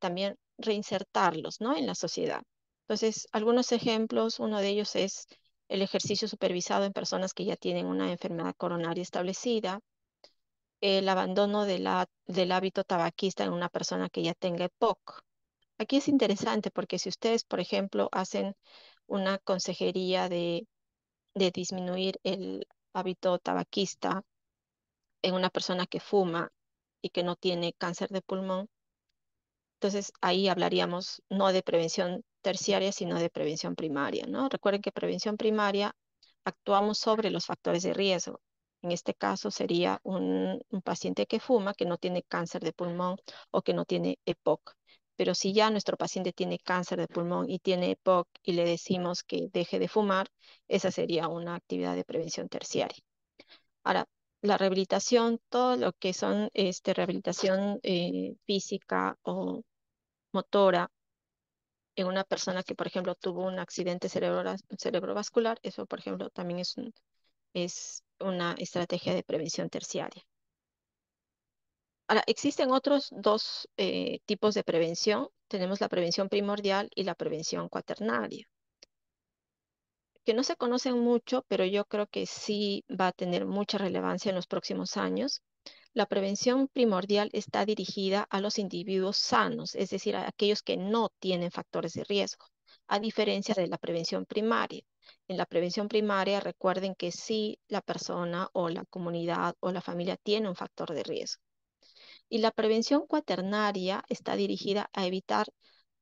también reinsertarlos, ¿no? En la sociedad. Entonces, algunos ejemplos, uno de ellos es el ejercicio supervisado en personas que ya tienen una enfermedad coronaria establecida, el abandono del hábito tabaquista en una persona que ya tenga EPOC. Aquí es interesante porque si ustedes, por ejemplo, hacen una consejería de disminuir el hábito tabaquista en una persona que fuma y que no tiene cáncer de pulmón, entonces ahí hablaríamos no de prevención terciaria, sino de prevención primaria, ¿no? Recuerden que prevención primaria actuamos sobre los factores de riesgo. En este caso sería un paciente que fuma, que no tiene cáncer de pulmón o que no tiene EPOC. Pero si ya nuestro paciente tiene cáncer de pulmón y tiene EPOC y le decimos que deje de fumar, esa sería una actividad de prevención terciaria. Ahora, la rehabilitación, todo lo que son rehabilitación física o motora en una persona que, por ejemplo, tuvo un accidente cerebrovascular, eso, por ejemplo, también es una estrategia de prevención terciaria. Ahora, existen otros dos tipos de prevención. Tenemos la prevención primordial y la prevención cuaternaria, que no se conocen mucho, pero yo creo que sí va a tener mucha relevancia en los próximos años. La prevención primordial está dirigida a los individuos sanos, es decir, a aquellos que no tienen factores de riesgo, a diferencia de la prevención primaria. En la prevención primaria, recuerden que sí la persona o la comunidad o la familia tiene un factor de riesgo. Y la prevención cuaternaria está dirigida a evitar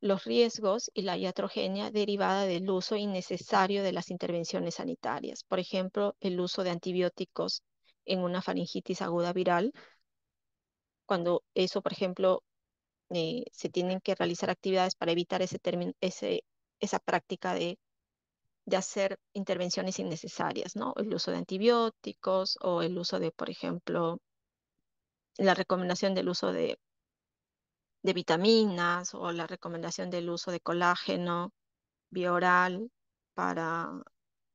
los riesgos y la iatrogenia derivada del uso innecesario de las intervenciones sanitarias. Por ejemplo, el uso de antibióticos en una faringitis aguda viral, cuando eso, por ejemplo, se tienen que realizar actividades para evitar esa práctica de hacer intervenciones innecesarias, ¿no? El uso de antibióticos o el uso de, por ejemplo, la recomendación del uso de vitaminas o la recomendación del uso de colágeno bioral para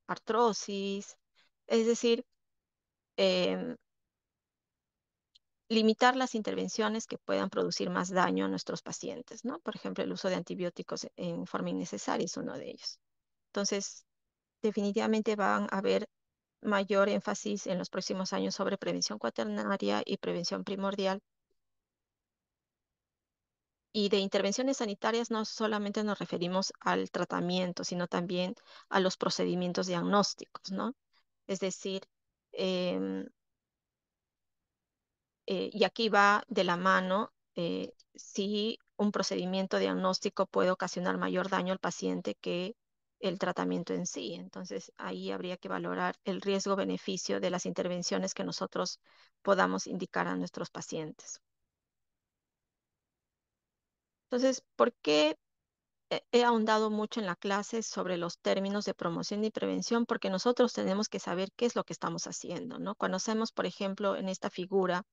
artrosis. Es decir, em, limitar las intervenciones que puedan producir más daño a nuestros pacientes, ¿no? Por ejemplo, el uso de antibióticos en forma innecesaria es uno de ellos. Entonces, definitivamente van a haber mayor énfasis en los próximos años sobre prevención cuaternaria y prevención primordial. Y de intervenciones sanitarias no solamente nos referimos al tratamiento, sino también a los procedimientos diagnósticos, ¿no? Es decir, em, y aquí va de la mano si un procedimiento diagnóstico puede ocasionar mayor daño al paciente que el tratamiento en sí. Entonces, ahí habría que valorar el riesgo-beneficio de las intervenciones que nosotros podamos indicar a nuestros pacientes. Entonces, ¿por qué he ahondado mucho en la clase sobre los términos de promoción y prevención? Porque nosotros tenemos que saber qué es lo que estamos haciendo, ¿no? Cuando hacemos, por ejemplo, en esta figura,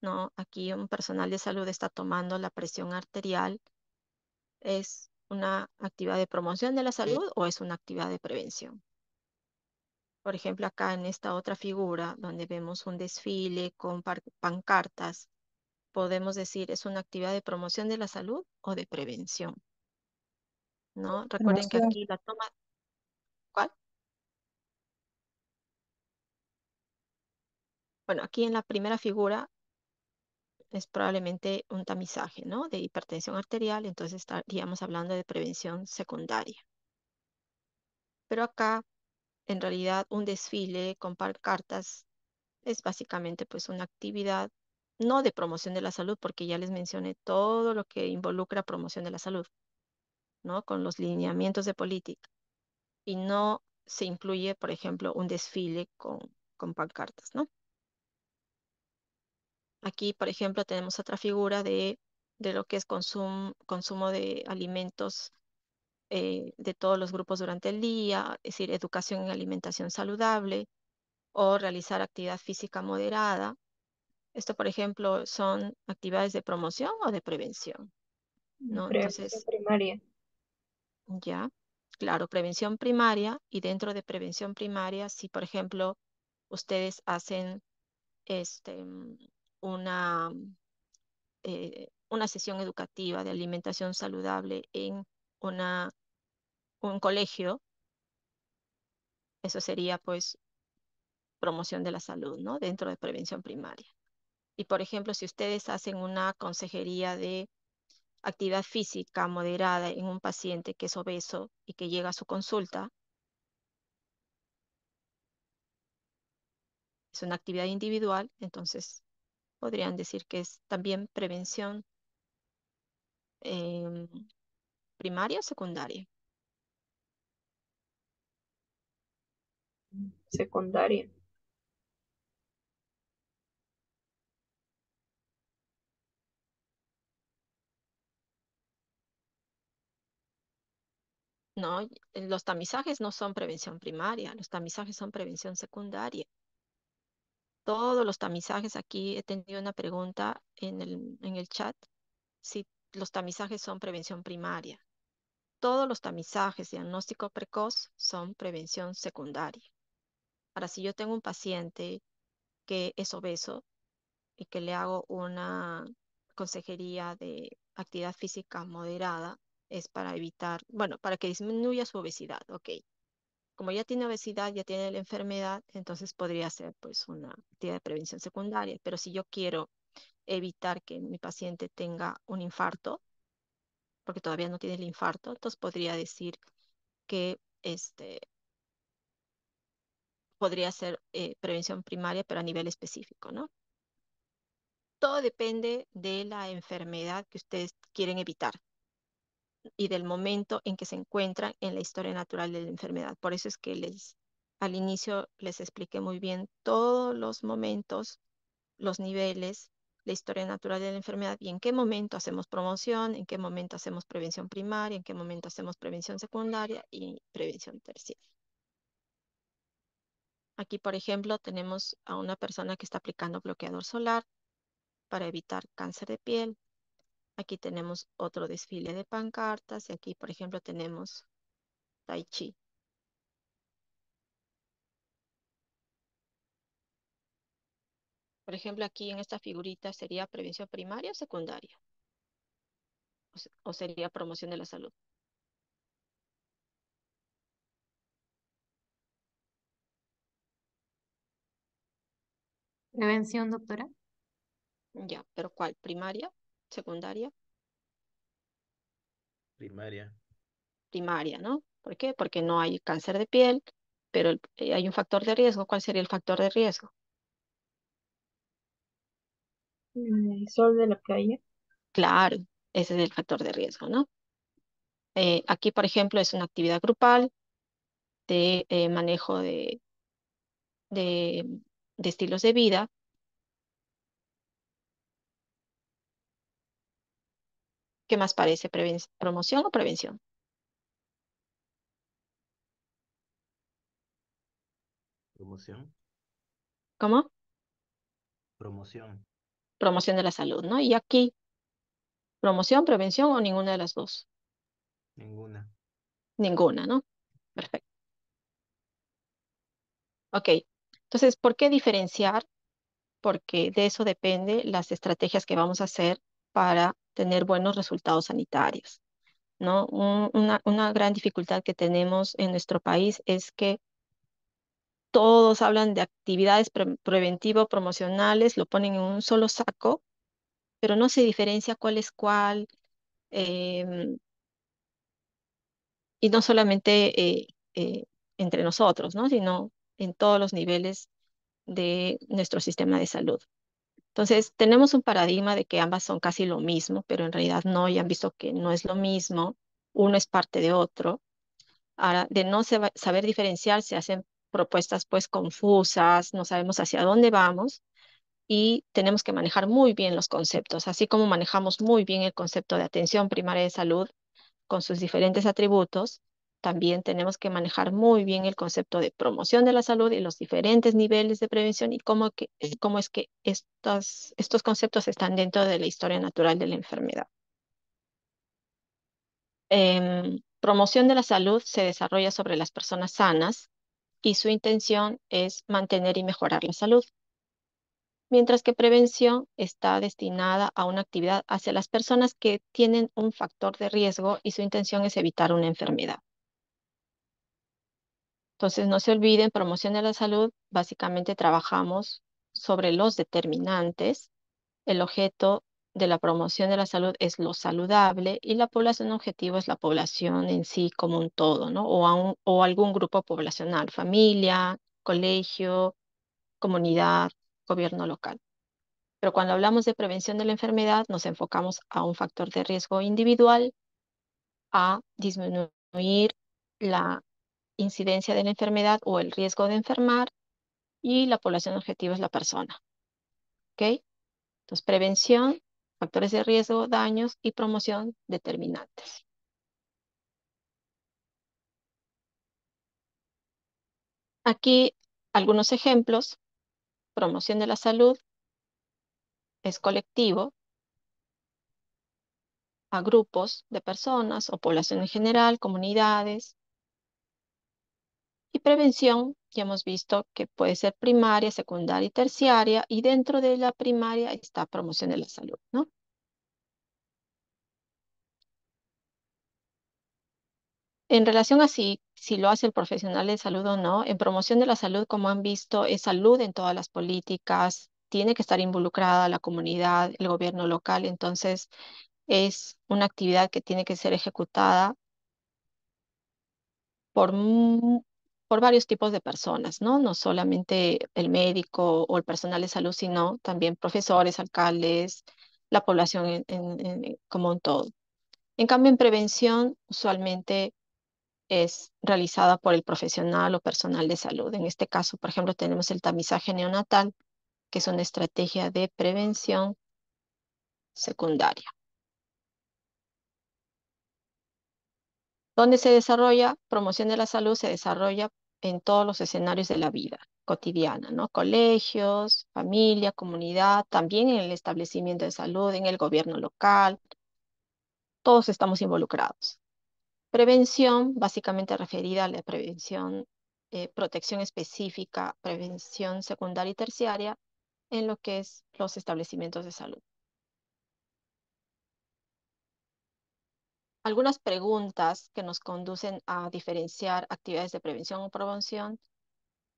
¿no? Aquí un personal de salud está tomando la presión arterial. ¿Es una actividad de promoción de la salud o es una actividad de prevención? Por ejemplo, acá en esta otra figura, donde vemos un desfile con pancartas, podemos decir, ¿es una actividad de promoción de la salud o de prevención? ¿No? Recuerden que Promoción. aquí la toma, ¿cuál? Bueno, aquí en la primera figura es probablemente un tamizaje, ¿no? De hipertensión arterial, entonces estaríamos hablando de prevención secundaria. Pero acá, en realidad, un desfile con pancartas es básicamente pues una actividad no de promoción de la salud, porque ya les mencioné todo lo que involucra promoción de la salud, ¿no? Con los lineamientos de política. Y no se incluye, por ejemplo, un desfile con pancartas, ¿no? Aquí, por ejemplo, tenemos otra figura de lo que es consumo de alimentos de todos los grupos durante el día, es decir, educación en alimentación saludable o realizar actividad física moderada. Esto, por ejemplo, son actividades de promoción o de prevención, ¿no? Prevención Entonces, primaria. ya, claro, prevención primaria y dentro de prevención primaria, si por ejemplo ustedes hacen este, una, una sesión educativa de alimentación saludable en una, un colegio, eso sería pues promoción de la salud, ¿no? Dentro de prevención primaria. Y por ejemplo, si ustedes hacen una consejería de actividad física moderada en un paciente que es obeso y que llega a su consulta, es una actividad individual, entonces podrían decir que es también prevención em, primaria o secundaria. Secundaria. No, los tamizajes no son prevención primaria, los tamizajes son prevención secundaria. Todos los tamizajes, aquí he tenido una pregunta en el chat, si los tamizajes son prevención primaria. Todos los tamizajes, diagnóstico precoz, son prevención secundaria. Ahora, si yo tengo un paciente que es obeso y que le hago una consejería de actividad física moderada, es para evitar, bueno, para que disminuya su obesidad, ok. Como ya tiene obesidad, ya tiene la enfermedad, entonces podría ser pues una actividad de prevención secundaria. Pero si yo quiero evitar que mi paciente tenga un infarto, porque todavía no tiene el infarto, entonces podría decir que podría ser prevención primaria, pero a nivel específico, ¿no? Todo depende de la enfermedad que ustedes quieren evitar y del momento en que se encuentran en la historia natural de la enfermedad. Por eso es que al inicio les expliqué muy bien todos los momentos, los niveles, la historia natural de la enfermedad y en qué momento hacemos promoción, en qué momento hacemos prevención primaria, en qué momento hacemos prevención secundaria y prevención terciaria. Aquí, por ejemplo, tenemos a una persona que está aplicando bloqueador solar para evitar cáncer de piel. Aquí tenemos otro desfile de pancartas y aquí, por ejemplo, tenemos Tai Chi. Por ejemplo, aquí en esta figurita sería prevención primaria o secundaria, o sería promoción de la salud. Prevención, doctora. Ya, pero ¿cuál? ¿Primaria? ¿Secundaria? Primaria. Primaria, ¿no? ¿Por qué? Porque no hay cáncer de piel, pero hay un factor de riesgo. ¿Cuál sería el factor de riesgo? El sol de la calle. Claro, ese es el factor de riesgo, ¿no? Aquí, por ejemplo, es una actividad grupal de manejo de, de estilos de vida. ¿Qué más parece? ¿Promoción o prevención? Promoción. ¿Cómo? Promoción. Promoción de la salud, ¿no? Y aquí, promoción, prevención o ninguna de las dos. Ninguna. Ninguna, ¿no? Perfecto. Ok. Entonces, ¿por qué diferenciar? Porque de eso depende las estrategias que vamos a hacer para tener buenos resultados sanitarios, ¿no? Una gran dificultad que tenemos en nuestro país es que todos hablan de actividades preventivo-promocionales, lo ponen en un solo saco, pero no se diferencia cuál es cuál, em, y no solamente entre nosotros, ¿no? Sino en todos los niveles de nuestro sistema de salud. Entonces, tenemos un paradigma de que ambas son casi lo mismo, pero en realidad no, y han visto que no es lo mismo, uno es parte de otro. Ahora, de no saber diferenciar, se hacen propuestas pues confusas, no sabemos hacia dónde vamos y tenemos que manejar muy bien los conceptos, así como manejamos muy bien el concepto de atención primaria de salud con sus diferentes atributos. También tenemos que manejar muy bien el concepto de promoción de la salud y los diferentes niveles de prevención y cómo es que estos conceptos están dentro de la historia natural de la enfermedad. Promoción de la salud se desarrolla sobre las personas sanas y su intención es mantener y mejorar la salud, mientras que prevención está destinada a una actividad hacia las personas que tienen un factor de riesgo y su intención es evitar una enfermedad. Entonces, no se olviden, promoción de la salud, básicamente trabajamos sobre los determinantes. El objeto de la promoción de la salud es lo saludable y la población objetivo es la población en sí como un todo, ¿no? O algún grupo poblacional, familia, colegio, comunidad, gobierno local. Pero cuando hablamos de prevención de la enfermedad, nos enfocamos a un factor de riesgo individual, a disminuir la incidencia de la enfermedad o el riesgo de enfermar y la población objetivo es la persona. ¿Ok? Entonces, prevención, factores de riesgo, daños y promoción, determinantes. Aquí algunos ejemplos. Promoción de la salud es colectivo a grupos de personas o población en general, comunidades. Y prevención, ya hemos visto que puede ser primaria, secundaria y terciaria, y dentro de la primaria está promoción de la salud, ¿no? En relación a si lo hace el profesional de salud o no, en promoción de la salud, como han visto, es salud en todas las políticas, tiene que estar involucrada la comunidad, el gobierno local, entonces es una actividad que tiene que ser ejecutada por, por varios tipos de personas, ¿no? No solamente el médico o el personal de salud, sino también profesores, alcaldes, la población como un todo. En cambio, en prevención, usualmente es realizada por el profesional o personal de salud. En este caso, por ejemplo, tenemos el tamizaje neonatal, que es una estrategia de prevención secundaria. ¿Dónde se desarrolla? Promoción de la salud se desarrolla en todos los escenarios de la vida cotidiana, ¿no? Colegios, familia, comunidad, también en el establecimiento de salud, en el gobierno local, todos estamos involucrados. Prevención, básicamente referida a la prevención, protección específica, prevención secundaria y terciaria en lo que es los establecimientos de salud. Algunas preguntas que nos conducen a diferenciar actividades de prevención o promoción.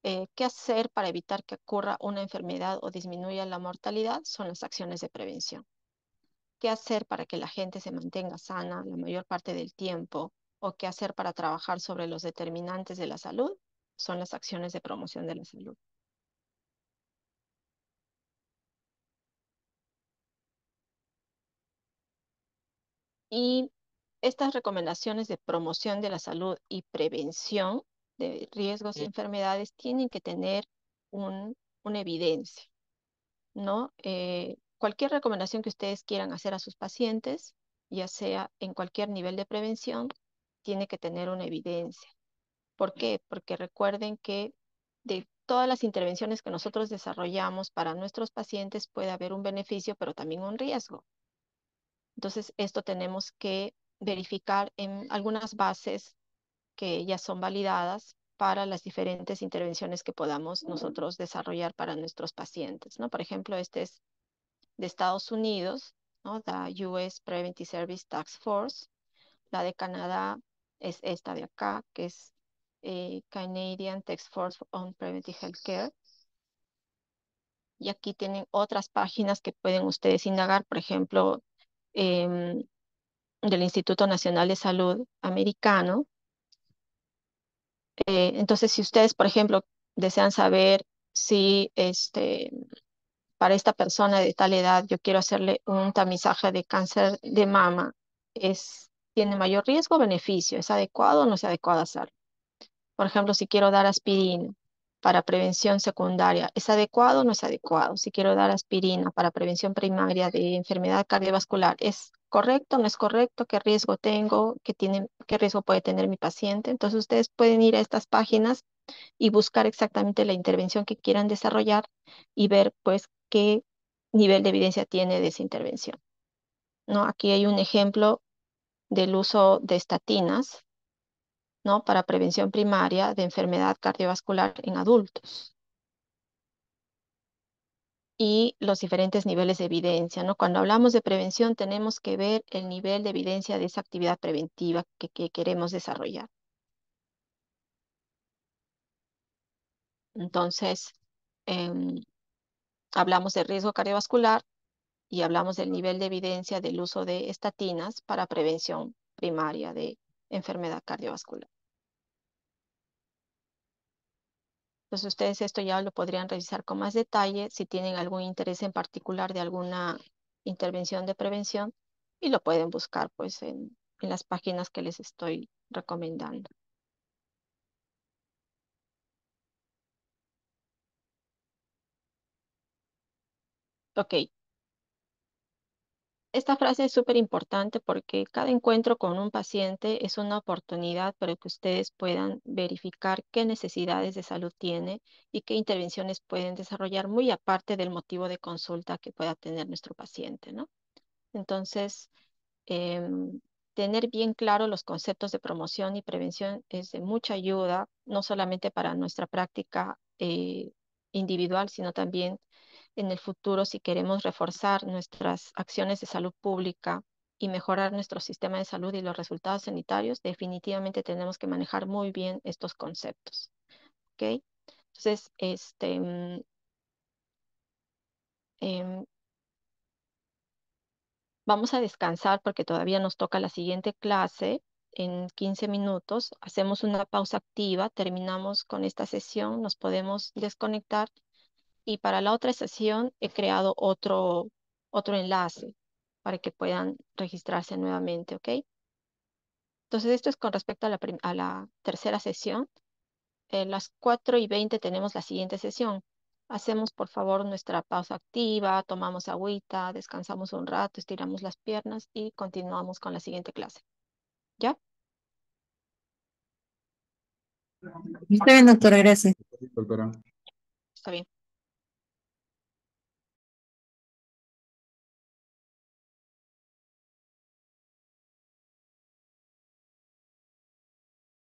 ¿Qué hacer para evitar que ocurra una enfermedad o disminuya la mortalidad? Son las acciones de prevención. ¿Qué hacer para que la gente se mantenga sana la mayor parte del tiempo? ¿O qué hacer para trabajar sobre los determinantes de la salud? Son las acciones de promoción de la salud. Y estas recomendaciones de promoción de la salud y prevención de riesgos y enfermedades tienen que tener una evidencia, ¿no? Cualquier recomendación que ustedes quieran hacer a sus pacientes, ya sea en cualquier nivel de prevención, tiene que tener una evidencia. ¿Por qué? Porque recuerden que de todas las intervenciones que nosotros desarrollamos para nuestros pacientes puede haber un beneficio, pero también un riesgo. Entonces, esto tenemos que verificar en algunas bases que ya son validadas para las diferentes intervenciones que podamos nosotros desarrollar para nuestros pacientes, ¿no? Por ejemplo, este es de Estados Unidos, ¿no? La US Preventive Service Task Force. La de Canadá es esta de acá, que es Canadian Task Force on Preventive Healthcare. Y aquí tienen otras páginas que pueden ustedes indagar, por ejemplo, del Instituto Nacional de Salud americano. Entonces, si ustedes, por ejemplo, desean saber si para esta persona de tal edad yo quiero hacerle un tamizaje de cáncer de mama, ¿tiene mayor riesgo o beneficio? ¿Es adecuado o no es adecuado hacerlo? Por ejemplo, si quiero dar aspirina para prevención secundaria, ¿es adecuado o no es adecuado? Si quiero dar aspirina para prevención primaria de enfermedad cardiovascular, ¿es correcto o no es correcto? ¿Qué riesgo tengo? ¿Qué riesgo puede tener mi paciente? Entonces, ustedes pueden ir a estas páginas y buscar exactamente la intervención que quieran desarrollar y ver, pues, qué nivel de evidencia tiene de esa intervención, ¿no? Aquí hay un ejemplo del uso de estatinas, ¿no? Para prevención primaria de enfermedad cardiovascular en adultos y los diferentes niveles de evidencia, ¿no? Cuando hablamos de prevención tenemos que ver el nivel de evidencia de esa actividad preventiva que queremos desarrollar. Entonces, hablamos de riesgo cardiovascular y hablamos del nivel de evidencia del uso de estatinas para prevención primaria de enfermedad cardiovascular. Entonces ustedes esto ya lo podrían revisar con más detalle si tienen algún interés en particular de alguna intervención de prevención y lo pueden buscar pues en las páginas que les estoy recomendando. Ok, esta frase es súper importante porque cada encuentro con un paciente es una oportunidad para que ustedes puedan verificar qué necesidades de salud tiene y qué intervenciones pueden desarrollar muy aparte del motivo de consulta que pueda tener nuestro paciente, ¿no? Entonces, tener bien claro los conceptos de promoción y prevención es de mucha ayuda, no solamente para nuestra práctica individual, sino también en el futuro si queremos reforzar nuestras acciones de salud pública y mejorar nuestro sistema de salud y los resultados sanitarios, definitivamente tenemos que manejar muy bien estos conceptos. ¿Ok? Entonces, vamos a descansar porque todavía nos toca la siguiente clase en 15 minutos. Hacemos una pausa activa, terminamos con esta sesión, nos podemos desconectar y para la otra sesión he creado otro enlace para que puedan registrarse nuevamente, ¿ok? Entonces esto es con respecto a la tercera sesión. Las 4:20 tenemos la siguiente sesión. Hacemos por favor nuestra pausa activa, tomamos agüita, descansamos un rato, estiramos las piernas y continuamos con la siguiente clase. ¿Ya? Está bien, doctora, gracias. Doctora. Está bien.